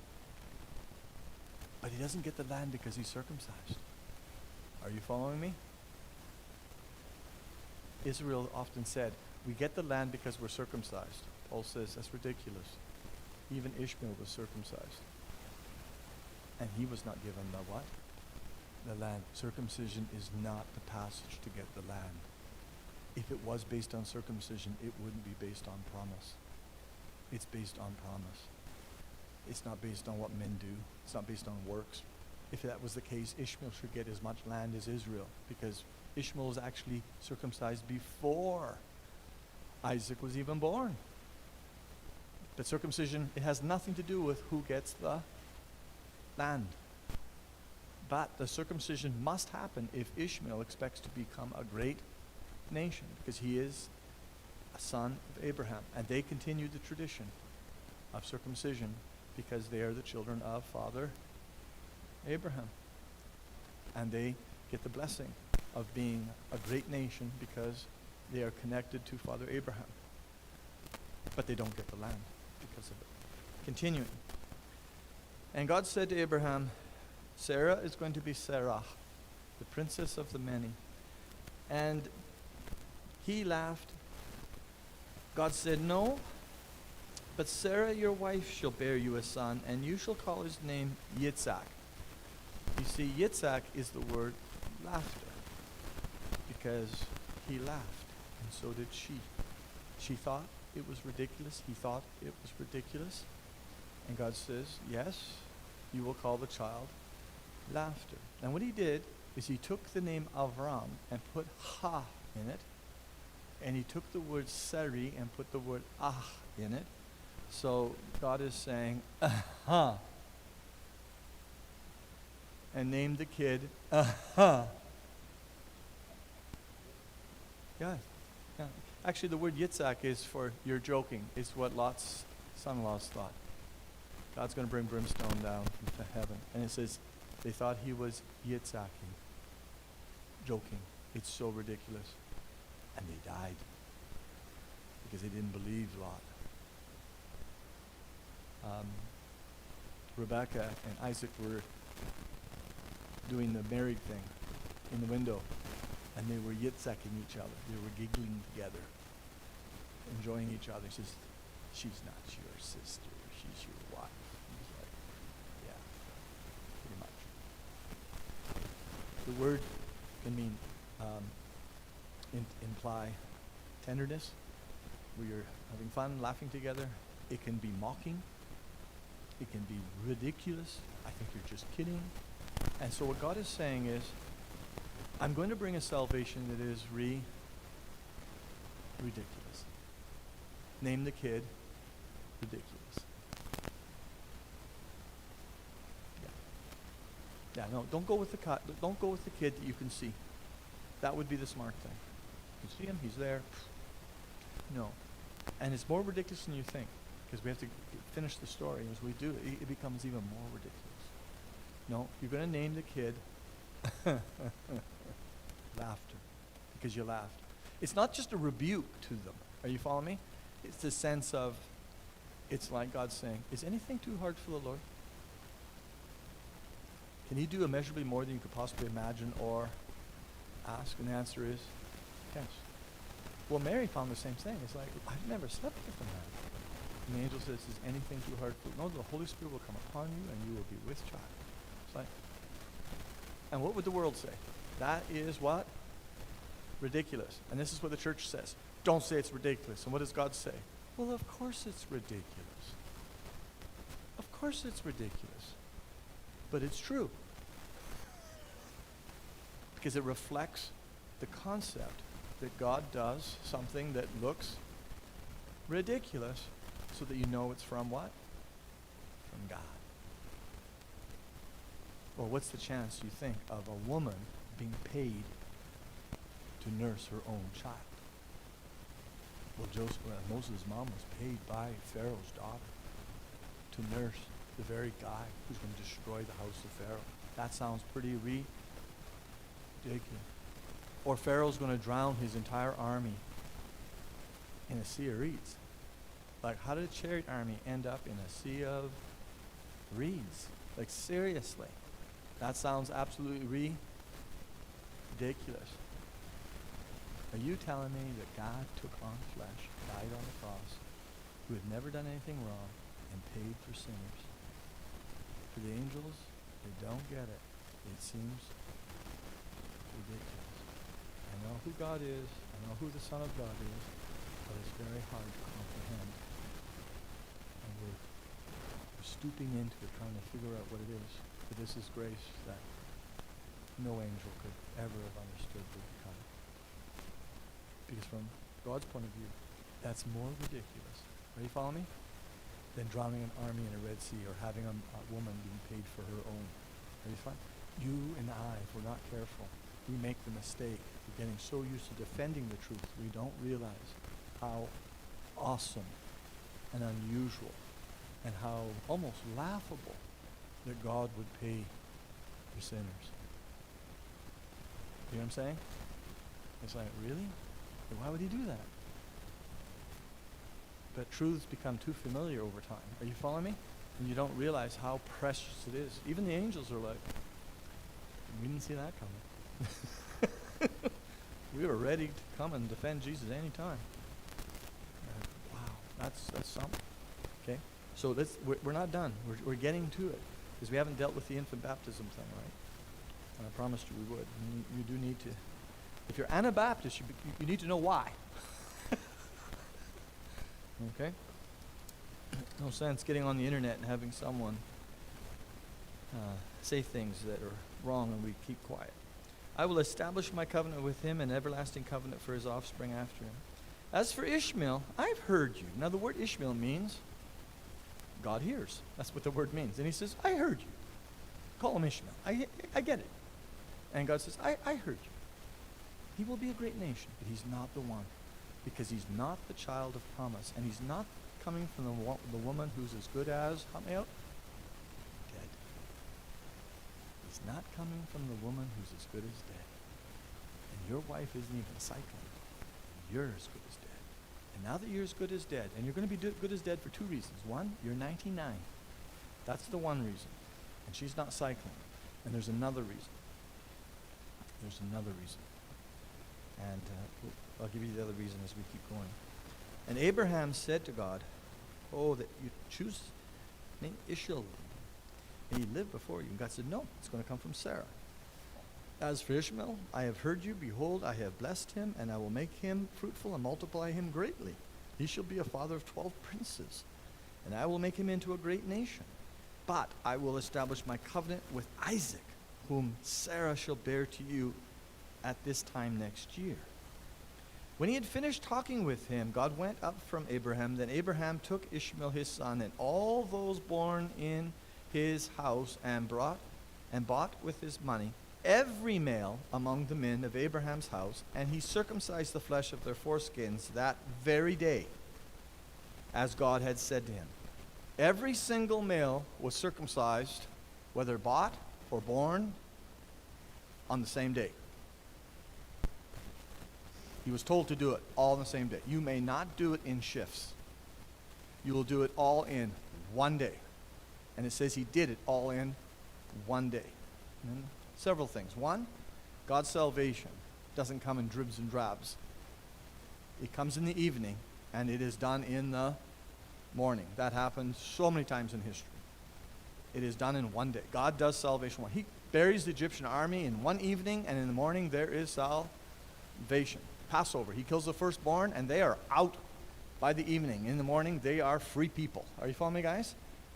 But he doesn't get the land because he's circumcised. Are you following me? Israel often said, we get the land because we're circumcised. Paul says, that's ridiculous. Even Ishmael was circumcised. And he was not given the what? The land. Circumcision is not the passage to get the land. If it was based on circumcision, it wouldn't be based on promise. It's based on promise. It's not based on what men do. It's not based on works. If that was the case, Ishmael should get as much land as Israel, because Ishmael was actually circumcised before Isaac was even born. But circumcision, it has nothing to do with who gets the land. But the circumcision must happen if Ishmael expects to become a great nation, because he is a son of Abraham. And they continue the tradition of circumcision because they are the children of Father Abraham. And they get the blessing of being a great nation because they are connected to Father Abraham. But they don't get the land because of it. Continuing. And God said to Abraham, Sarah is going to be Sarah, the princess of the many. And he laughed. God said, no, but Sarah your wife shall bear you a son, and you shall call his name Yitzhak. You see, Yitzhak is the word laughter, because he laughed, and so did she. She thought it was ridiculous. He thought it was ridiculous. And God says, yes, you will call the child laughter. And what he did is he took the name Avram and put ha in it, and he took the word Sari and put the word ah in it. So God is saying, aha, and named the kid aha. Yeah. Actually, the word Yitzhak is for you're joking. It's what Lot's son-in-laws thought. God's going to bring brimstone down from heaven. And it says, they thought he was Yitzhaking, joking. It's so ridiculous. And they died because they didn't believe Lot. Rebecca and Isaac were doing the married thing in the window, and they were Yitzhaking each other. They were giggling together, enjoying each other. He says, she's not your sister, she's your wife. He's like, yeah, pretty much. The word can mean imply tenderness, where you're having fun, laughing together. It can be mocking. It can be ridiculous. I think you're just kidding. And so what God is saying is, I'm going to bring a salvation that is ridiculous. Name the kid ridiculous. Yeah, no, don't go with the kid that you can see. That would be the smart thing. You see him, he's there. No. And it's more ridiculous than you think, because we have to finish the story. As we do, it becomes even more ridiculous. No, you're going to name the kid laughter, because you laughed. It's not just a rebuke to them. Are you following me? It's a sense of, it's like God saying, is anything too hard for the Lord? Can he do immeasurably more than you could possibly imagine or ask? And the answer is yes. Well, Mary found the same thing. It's like, I've never slept with a man. And the angel says, is anything too hard for you? No, the Holy Spirit will come upon you and you will be with child. It's like, and what would the world say? That is what? Ridiculous. And this is what the church says. Don't say it's ridiculous. And what does God say? Well, of course it's ridiculous. Of course it's ridiculous. But it's true. Because it reflects the concept that God does something that looks ridiculous so that you know it's from what? From God. Well, what's the chance, you think, of a woman being paid to nurse her own child? Well, Moses' mom was paid by Pharaoh's daughter to nurse the very guy who's going to destroy the house of Pharaoh. That sounds pretty ridiculous. Or Pharaoh's going to drown his entire army in a sea of reeds. Like, how did a chariot army end up in a sea of reeds? Like, seriously. That sounds absolutely ridiculous. Are you telling me that God took on flesh, died on the cross, who had never done anything wrong, and paid for sinners? For the angels, they don't get it. It seems ridiculous. I know who God is. I know who the Son of God is. But it's very hard to comprehend. And we're stooping into it, trying to figure out what it is. But this is grace that no angel could ever have understood would become. Because from God's point of view, that's more ridiculous. Are you following me? Than drowning an army in a Red Sea or having a woman being paid for her own. Are you fine? You and I, if we're not careful, we make the mistake of getting so used to defending the truth, we don't realize how awesome and unusual and how almost laughable that God would pay for sinners. You know what I'm saying? It's like, really? Why would he do that? But truths become too familiar over time. Are you following me? And you don't realize how precious it is. Even the angels are like, we didn't see that coming. We were ready to come and defend Jesus any time. Wow, that's something. Okay? So we're not done. We're getting to it. Because we haven't dealt with the infant baptism thing, right? And I promised you we would. You do need to. If you're Anabaptist, you need to know why. Okay? No sense getting on the internet and having someone say things that are wrong and we keep quiet. I will establish my covenant with him, an everlasting covenant for his offspring after him. As for Ishmael, I've heard you. Now the word Ishmael means God hears. That's what the word means. And he says, I heard you. Call him Ishmael. I get it. And God says, I heard you. He will be a great nation, but he's not the one. Because he's not the child of promise. And he's not coming from the woman who's as good as, help me out? Dead. He's not coming from the woman who's as good as dead. And your wife isn't even cycling. You're as good as dead. And now that you're as good as dead, and you're going to be good as dead for two reasons. One, you're 99. That's the one reason. And she's not cycling. And there's another reason. There's another reason. And I'll give you the other reason as we keep going. And Abraham said to God, oh, that you choose name Ishmael. May he live before you. And God said, no, it's going to come from Sarah. As for Ishmael, I have heard you. Behold, I have blessed him, and I will make him fruitful and multiply him greatly. He shall be a father of 12 princes, and I will make him into a great nation. But I will establish my covenant with Isaac, whom Sarah shall bear to you at this time next year. When he had finished talking with him, God went up from Abraham. Then Abraham took Ishmael his son and all those born in his house and bought with his money every male among the men of Abraham's house, and he circumcised the flesh of their foreskins that very day, as God had said to him. Every single male was circumcised, whether bought or born, on the same day. He was told to do it all on the same day. You may not do it in shifts. You will do it all in one day. And it says he did it all in one day. And several things. One, God's salvation doesn't come in dribs and drabs. It comes in the evening, and it is done in the morning. That happened so many times in history. It is done in one day. God does salvation one. He buries the Egyptian army in one evening, and in the morning there is salvation. Passover. He kills the firstborn, and they are out by the evening. In the morning, they are free people. Are you following me, guys?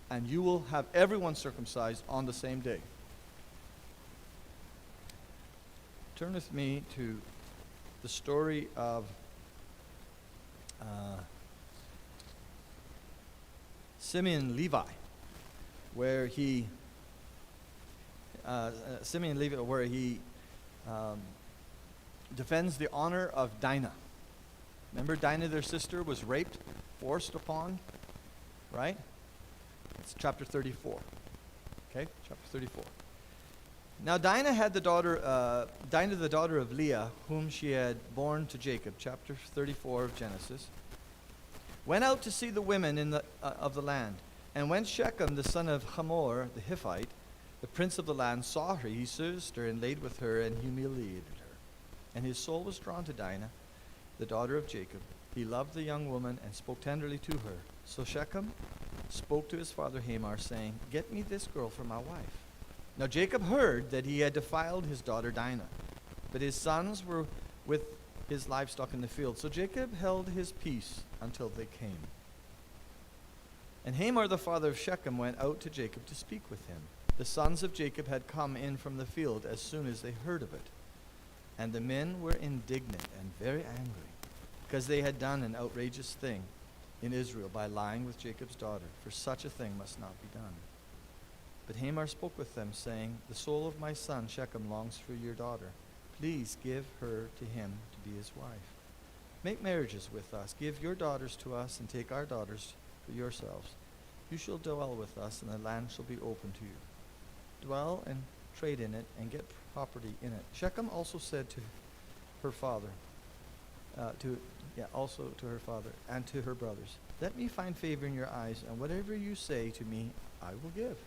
And you will have everyone circumcised on the same day. Turn with me to the story of Simeon Levi, where he defends the honor of Dinah. Remember, Dinah, their sister, was raped, forced upon, right? It's chapter 34. Okay, chapter 34. Now Dinah had the daughter of Leah, whom she had borne to Jacob. Chapter 34 of Genesis. Went out to see the women of the land. And when Shechem, the son of Hamor, the Hiphite, the prince of the land, saw her, he seized her and laid with her and humiliated her. And his soul was drawn to Dinah, the daughter of Jacob. He loved the young woman and spoke tenderly to her. So Shechem spoke to his father Hamor, saying, "Get me this girl for my wife." Now Jacob heard that he had defiled his daughter Dinah, but his sons were with his livestock in the field. So Jacob held his peace until they came. And Hamor, the father of Shechem, went out to Jacob to speak with him. The sons of Jacob had come in from the field as soon as they heard of it. And the men were indignant and very angry, because they had done an outrageous thing in Israel by lying with Jacob's daughter, for such a thing must not be done. But Hamor spoke with them, saying, "The soul of my son Shechem longs for your daughter. Please give her to him to be his wife. Make marriages with us. Give your daughters to us, and take our daughters for yourselves. You shall dwell with us, and the land shall be open to you. Dwell and trade in it, and get property in it." Shechem also said to her father, also to her father and to her brothers, "Let me find favor in your eyes, and whatever you say to me, I will give.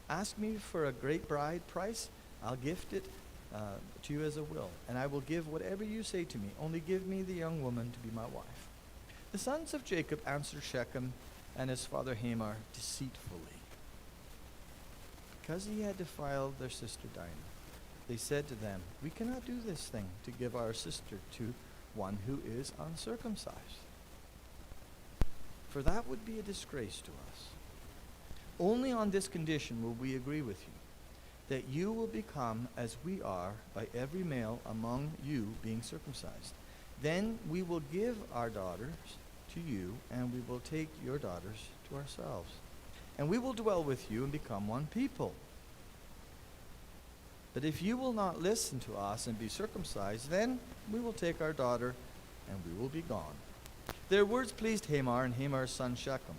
Ask me for a great bride price, I'll gift it to you as a will, and I will give whatever you say to me. Only give me the young woman to be my wife." The sons of Jacob answered Shechem and his father Hamor deceitfully, because he had defiled their sister Dinah. They said to them, "We cannot do this thing to give our sister to one who is uncircumcised, for that would be a disgrace to us. Only on this condition will we agree with you, that you will become as we are by every male among you being circumcised. Then we will give our daughters to you, and we will take your daughters to ourselves. And we will dwell with you and become one people. But if you will not listen to us and be circumcised, then we will take our daughter, and we will be gone." Their words pleased Hamor and Hamor's son Shechem.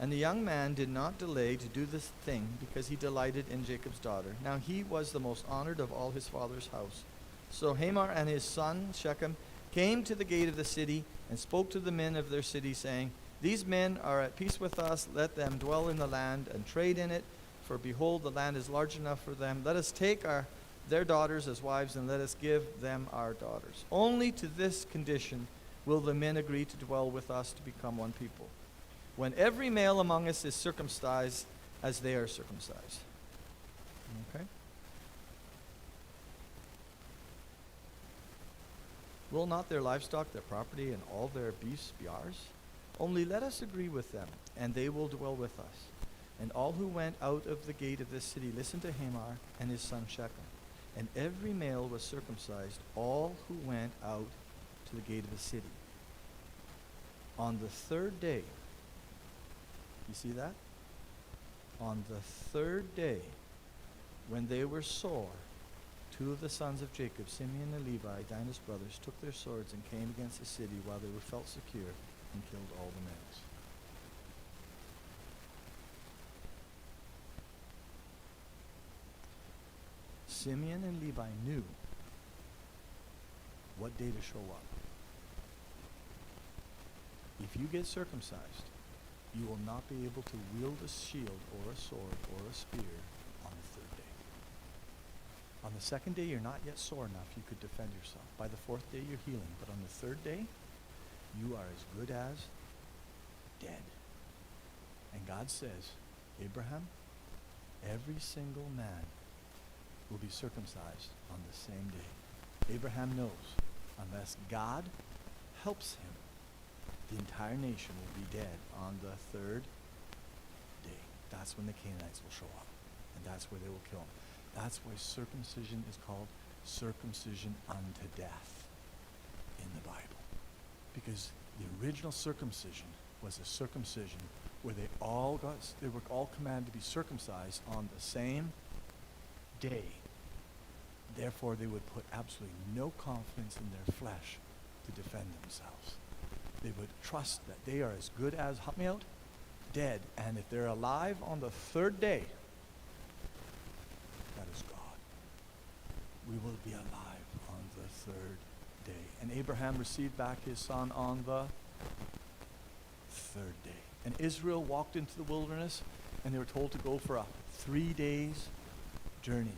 And the young man did not delay to do this thing, because he delighted in Jacob's daughter. Now he was the most honored of all his father's house. So Hamor and his son Shechem came to the gate of the city and spoke to the men of their city, saying, "These men are at peace with us. Let them dwell in the land and trade in it. For behold, the land is large enough for them. Let us take their daughters as wives, and let us give them our daughters. Only to this condition will the men agree to dwell with us, to become one people, when every male among us is circumcised as they are circumcised." Okay? Will not their livestock, their property, and all their beasts be ours? Only let us agree with them, and they will dwell with us. And all who went out of the gate of this city listened to Hamor and his son Shechem. And every male was circumcised, all who went out to the gate of the city. On the third day, you see that? On the third day, when they were sore, two of the sons of Jacob, Simeon and Levi, Dinah's brothers, took their swords and came against the city while they were felt secure and killed all the males. Simeon and Levi knew what day to show up. If you get circumcised, you will not be able to wield a shield or a sword or a spear on the third day. On the second day, you're not yet sore enough you could defend yourself. By the fourth day, you're healing. But on the third day, you are as good as dead. And God says, Abraham, every single man will be circumcised on the same day. Abraham knows, unless God helps him, the entire nation will be dead on the third day. That's when the Canaanites will show up. And that's where they will kill him. That's why circumcision is called circumcision unto death in the Bible. Because the original circumcision was a circumcision where they were all commanded to be circumcised on the same day. Therefore, they would put absolutely no confidence in their flesh to defend themselves. They would trust that they are as good as, help me out, dead. And if they're alive on the third day, that is God. We will be alive on the third day. And Abraham received back his son on the third day. And Israel walked into the wilderness, and they were told to go for a 3 days journey.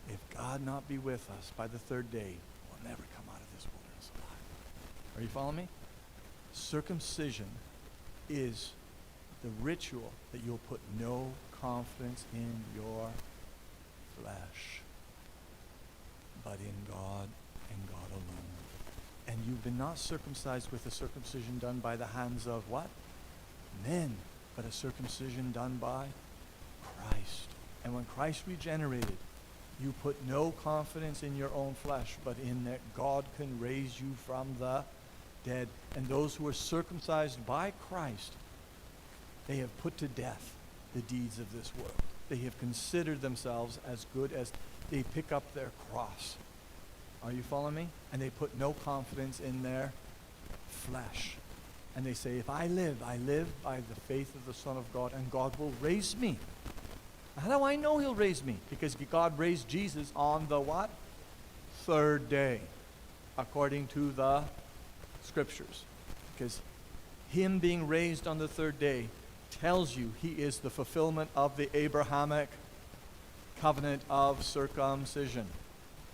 If God not be with us by the third day, we'll never come out of this wilderness alive. Are you following me? Circumcision is the ritual that you'll put no confidence in your flesh, but in God and God alone. And you've been not circumcised with a circumcision done by the hands of what? Men, but a circumcision done by Christ. And when Christ regenerated, you put no confidence in your own flesh, but in that God can raise you from the dead. And those who are circumcised by Christ, they have put to death the deeds of this world. They have considered themselves as good as they pick up their cross. Are you following me? And they put no confidence in their flesh. And they say, if I live by the faith of the Son of God, and God will raise me. How do I know he'll raise me? Because God raised Jesus on the what? Third day, according to the Scriptures. Because him being raised on the third day tells you he is the fulfillment of the Abrahamic covenant of circumcision.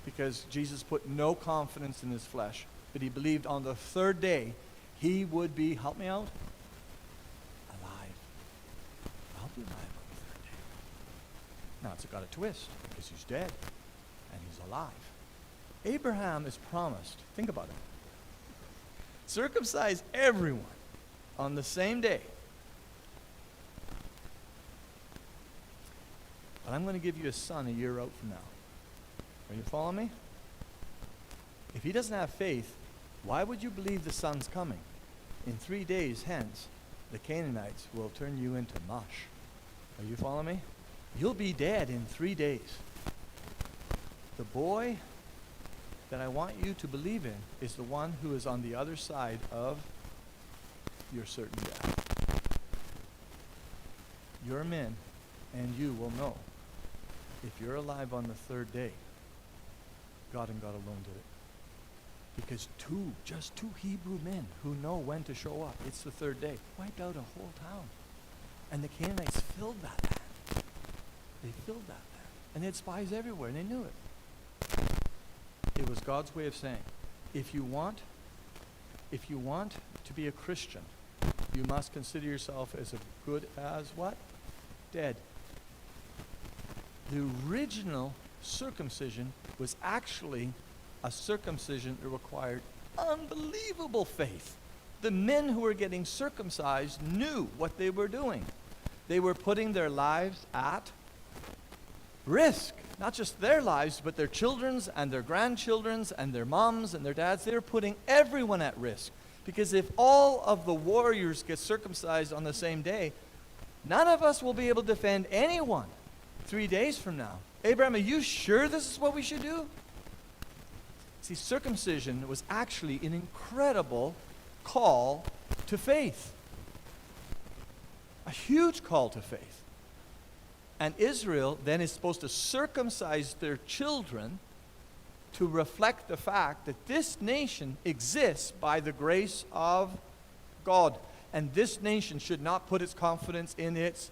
Because Jesus put no confidence in his flesh, but he believed on the third day he would be, help me out, alive. I'll be alive on the third day. Now it's got a twist, because he's dead and he's alive. Abraham is promised, think about it, circumcise everyone on the same day. But I'm going to give you a son a year out from now. Are you following me? If he doesn't have faith, why would you believe the son's coming? In 3 days hence, the Canaanites will turn you into mush. Are you following me? You'll be dead in 3 days. The boy that I want you to believe in is the one who is on the other side of your certain death. Your men and you will know if you're alive on the third day, God and God alone did it. Because just two Hebrew men who know when to show up, it's the third day, wiped out a whole town. And the Canaanites filled that land. They filled that land. And they had spies everywhere, and they knew it. It was God's way of saying, if you want to be a Christian, you must consider yourself as good as what? Dead. The original circumcision was actually a circumcision that required Unbelievable faith. The men who were getting circumcised knew what they were doing. They were putting their lives at risk. Not just their lives, but their children's and their grandchildren's and their moms and their dads. They were putting everyone at risk. Because if all of the warriors get circumcised on the same day, none of us will be able to defend anyone 3 days from now. Abraham, are you sure this is what we should do? See, circumcision was actually an incredible call to faith. A huge call to faith. And Israel then is supposed to circumcise their children to reflect the fact that this nation exists by the grace of God. And this nation should not put its confidence in its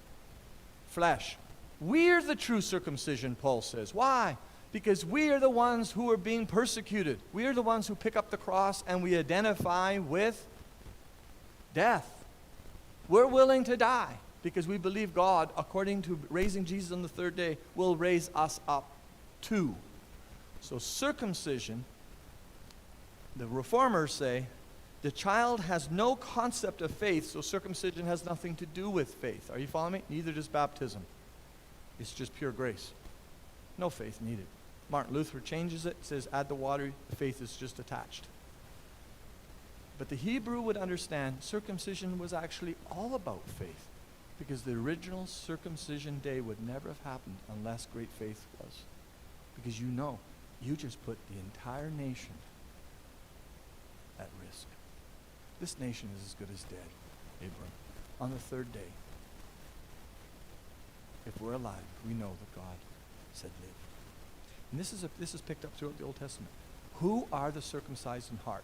flesh. We're the true circumcision, Paul says. Why? Because we are the ones who are being persecuted. We are the ones who pick up the cross and we identify with death. We're willing to die because we believe God, according to raising Jesus on the third day, will raise us up too. So circumcision, the reformers say, the child has no concept of faith, so circumcision has nothing to do with faith. Are you following me? Neither does baptism. It's just pure grace. No faith needed. Martin Luther changes it, says add the water, the faith is just attached. But the Hebrew would understand circumcision was actually all about faith, because the original circumcision day would never have happened unless great faith was. Because you just put the entire nation at risk. This nation is as good as dead, Abram. On the third day, if we're alive, we know that God said live. And this is picked up throughout the Old Testament. Who are the circumcised in heart?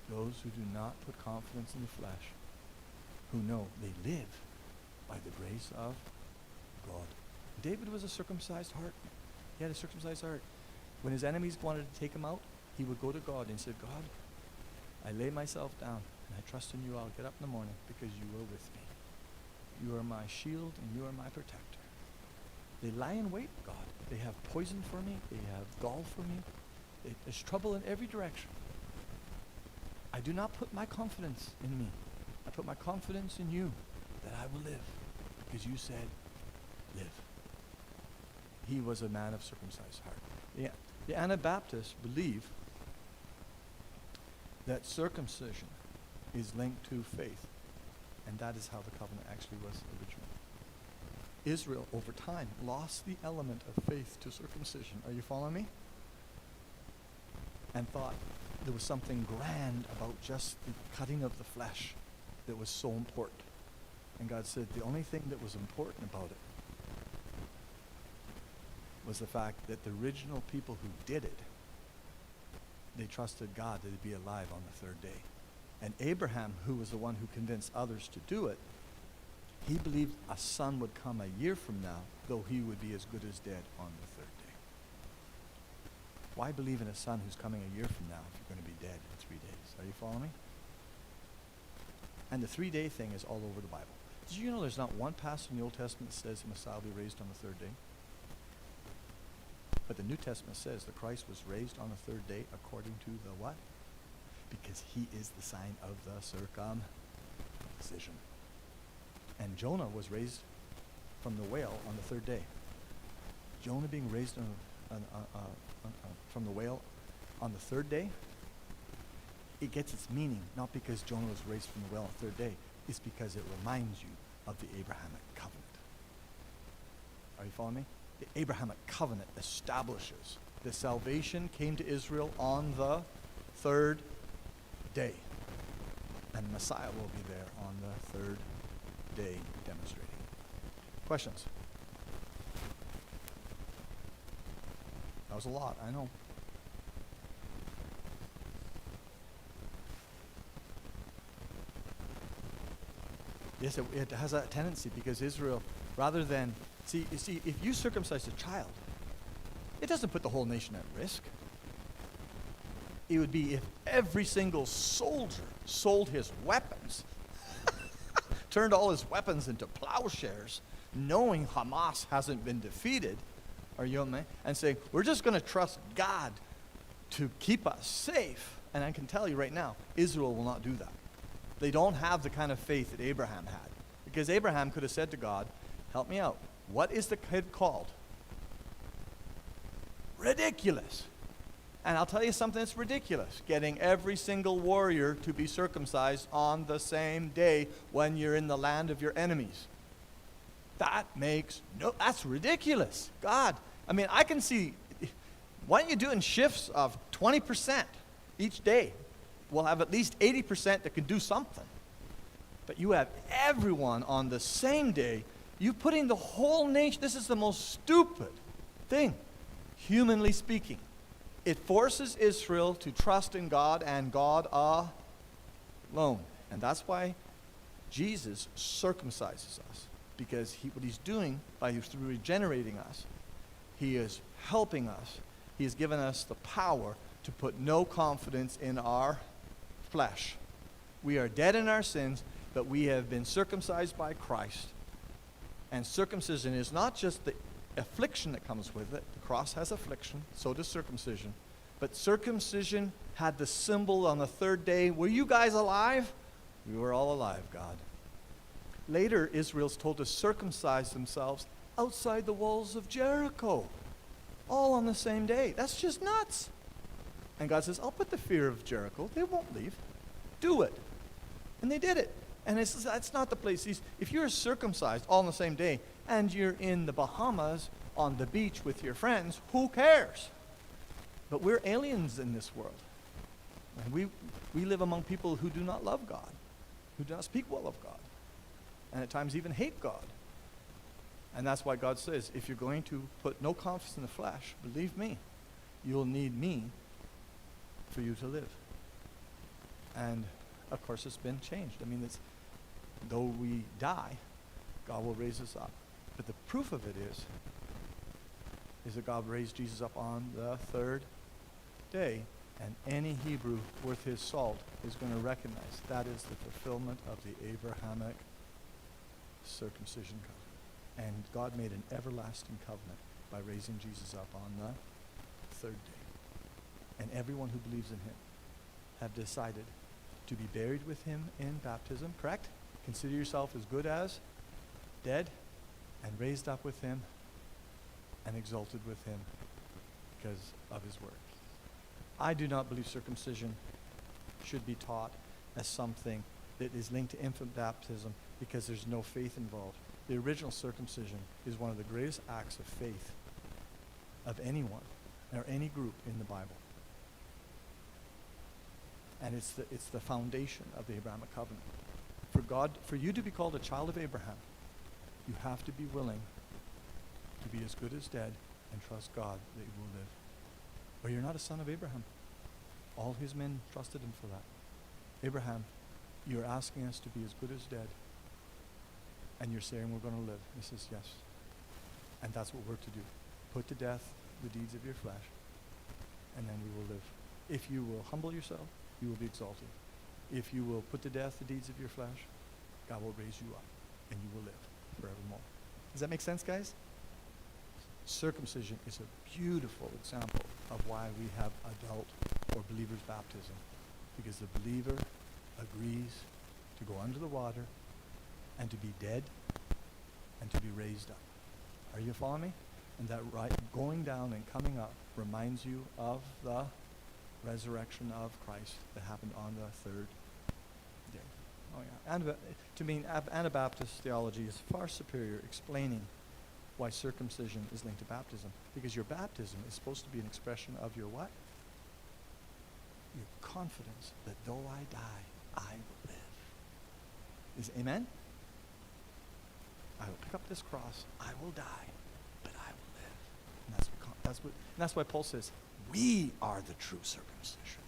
Those who do not put confidence in the flesh, who know they live by the grace of God. David was a circumcised heart. He had a circumcised heart. When his enemies wanted to take him out, he would go to God and say, God, I lay myself down and I trust in you. I'll get up in the morning because you are with me. You are my shield and you are my protector. They lie in wait, God. They have poison for me. They have gall for me. There's trouble in every direction. I do not put my confidence in me. I put my confidence in you that I will live because you said live. He was a man of circumcised heart. The Anabaptists believe that circumcision is linked to faith, and that is how the covenant actually was originally. Israel, over time, lost the element of faith to circumcision. Are you following me? And thought there was something grand about just the cutting of the flesh that was so important. And God said the only thing that was important about it was the fact that the original people who did it, they trusted God that they'd be alive on the third day. And Abraham, who was the one who convinced others to do it, he believed a son would come a year from now, though he would be as good as dead on the third day. Why believe in a son who's coming a year from now if you're going to be dead in 3 days? Are you following me? And the 3-day thing is all over the Bible. Did you know there's not one passage in the Old Testament that says the Messiah will be raised on the third day? But the New Testament says that Christ was raised on the third day according to the what? Because he is the sign of the circumcision. And Jonah was raised from the whale on the third day. Jonah being raised from the whale on the third day, it gets its meaning, not because Jonah was raised from the whale on the third day, it's because it reminds you of the Abrahamic covenant. Are you following me? The Abrahamic covenant establishes that salvation came to Israel on the third day. And the Messiah will be there on the third day demonstrating. Questions? That was a lot, I know. Yes, it has that tendency because Israel, rather than, see, if you circumcise a child, it doesn't put the whole nation at risk. It would be if every single soldier sold his weapons, turned all his weapons into plowshares, knowing Hamas hasn't been defeated, are you on me? And saying, we're just going to trust God to keep us safe. And I can tell you right now, Israel will not do that. They don't have the kind of faith that Abraham had. Because Abraham could have said to God, help me out. What is the kid called? Ridiculous. And I'll tell you something that's ridiculous. Getting every single warrior to be circumcised on the same day when you're in the land of your enemies. That's ridiculous. God, I mean, I can see, why don't you do it in shifts of 20% each day? We'll have at least 80% that can do something. But you have everyone on the same day. You putting the whole nation, this is the most stupid thing, humanly speaking. It forces Israel to trust in God and God alone. And that's why Jesus circumcises us. Because what he's doing through regenerating us, he is helping us. He has given us the power to put no confidence in our flesh. We are dead in our sins, but we have been circumcised by Christ. And circumcision is not just the affliction that comes with it. The cross has affliction, so does circumcision. But circumcision had the symbol on the third day. Were you guys alive? We were all alive, God. Later, Israel's told to circumcise themselves outside the walls of Jericho. All on the same day. That's just nuts. And God says, I'll put the fear of Jericho. They won't leave. Do it. And they did it. And that's not the place. If you're circumcised all on the same day and you're in the Bahamas on the beach with your friends, who cares? But we're aliens in this world. And we live among people who do not love God, who do not speak well of God, and at times even hate God. And that's why God says, if you're going to put no confidence in the flesh, believe me, you'll need me for you to live. And of course, it's been changed. I mean, though we die, God will raise us up. But the proof of it is that God raised Jesus up on the third day, and any Hebrew worth his salt is going to recognize that is the fulfillment of the Abrahamic circumcision covenant. And God made an everlasting covenant by raising Jesus up on the third day. And everyone who believes in him have decided to be buried with him in baptism, correct? Consider yourself as good as dead and raised up with him and exalted with him because of his word. I do not believe circumcision should be taught as something that is linked to infant baptism because there's no faith involved. The original circumcision is one of the greatest acts of faith of anyone or any group in the Bible. And it's the foundation of the Abrahamic covenant. For you to be called a child of Abraham, you have to be willing to be as good as dead and trust God that you will live. Or you're not a son of Abraham. All his men trusted him for that. Abraham, you're asking us to be as good as dead, and you're saying we're going to live. He says yes. And that's what we're to do. Put to death the deeds of your flesh, and then we will live. If you will humble yourself, you will be exalted. If you will put to death the deeds of your flesh, God will raise you up, and you will live forevermore. Does that make sense, guys? Circumcision is a beautiful example of why we have adult or believer's baptism, because the believer agrees to go under the water and to be dead and to be raised up. Are you following me? And that going down and coming up reminds you of the resurrection of Christ that happened on the third day. Oh yeah. To me, Anabaptist theology is far superior, explaining why circumcision is linked to baptism. Because your baptism is supposed to be an expression of your what? Your confidence that though I die, I will live. Amen? I will pick up this cross. I will die, but I will live. And that's why Paul says, we are the true circumcision.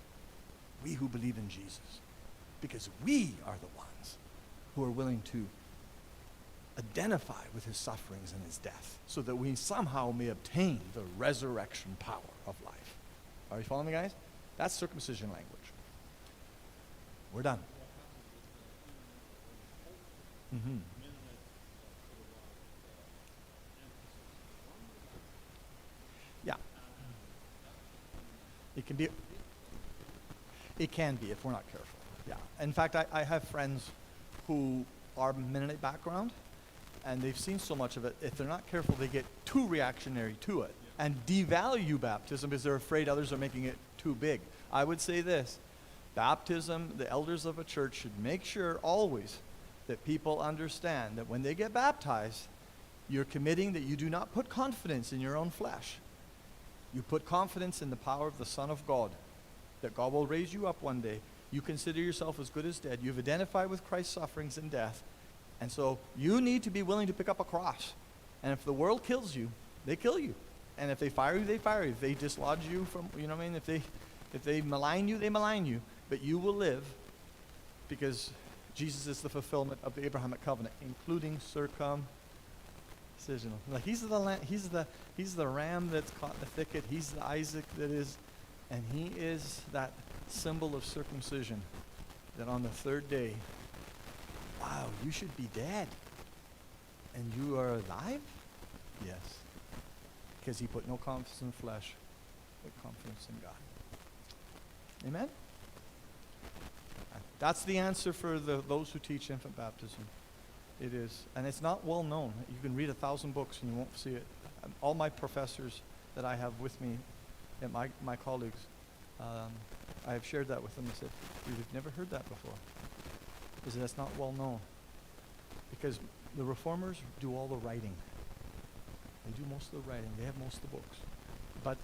We who believe in Jesus. Because we are the ones who are willing to identify with his sufferings and his death so that we somehow may obtain the resurrection power of life. Are you following me, guys? That's circumcision language. We're done. Mm-hmm. It can be if we're not careful. Yeah. In fact, I have friends who are Mennonite background, and they've seen so much of it. If they're not careful, they get too reactionary to it and devalue baptism because they're afraid others are making it too big. I would say this: baptism, the elders of a church should make sure always that people understand that when they get baptized, you're committing that you do not put confidence in your own flesh. You put confidence in the power of the Son of God, that God will raise you up one day. You consider yourself as good as dead. You've identified with Christ's sufferings and death. And so you need to be willing to pick up a cross. And if the world kills you, they kill you. And if they fire you, they fire you. If they dislodge you from, you know what I mean? If they malign you, they malign you. But you will live because Jesus is the fulfillment of the Abrahamic covenant, including circumcision. Like he's the ram that's caught in the thicket. He's the Isaac that is, and he is that symbol of circumcision, that on the third day, wow, you should be dead. And you are alive? Yes. Because he put no confidence in flesh, but confidence in God. Amen? That's the answer for those who teach infant baptism. It is. And it's not well known. You can read 1,000 books and you won't see it. All my professors that I have with me, and my colleagues, I have shared that with them. I said, we've never heard that before. Because that's not well known. Because the reformers do all the writing. They do most of the writing. They have most of the books. But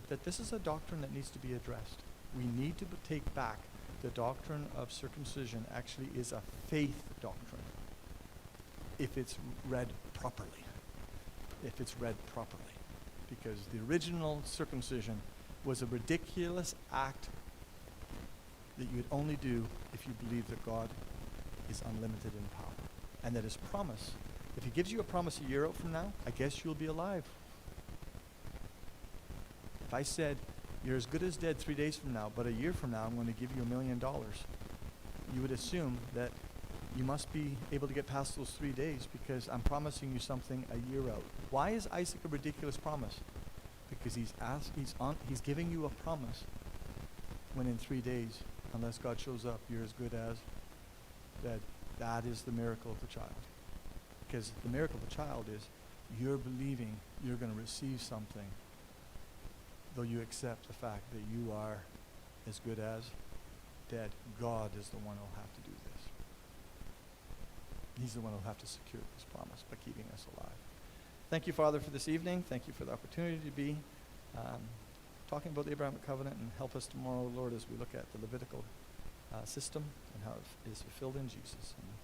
that this is a doctrine that needs to be addressed. We need to take back the doctrine of circumcision actually is a faith doctrine if it's read properly. If it's read properly. Because the original circumcision was a ridiculous act that you would only do if you believe that God is unlimited in power. And that his promise, if he gives you a promise a year out from now, I guess you'll be alive. If I said, you're as good as dead 3 days from now, but a year from now I'm going to give you $1 million, you would assume that you must be able to get past those 3 days because I'm promising you something a year out. Why is Isaac a ridiculous promise? Because he's giving you a promise when in 3 days, unless God shows up, you're as good as dead. That is the miracle of the child. Because the miracle of the child is you're believing you're going to receive something, though you accept the fact that you are as good as dead. God is the one who will have to do this. He's the one who will have to secure this promise by keeping us alive. Thank you, Father, for this evening. Thank you for the opportunity to be talking about the Abrahamic covenant, and help us tomorrow, Lord, as we look at the Levitical system and how it is fulfilled in Jesus. Amen.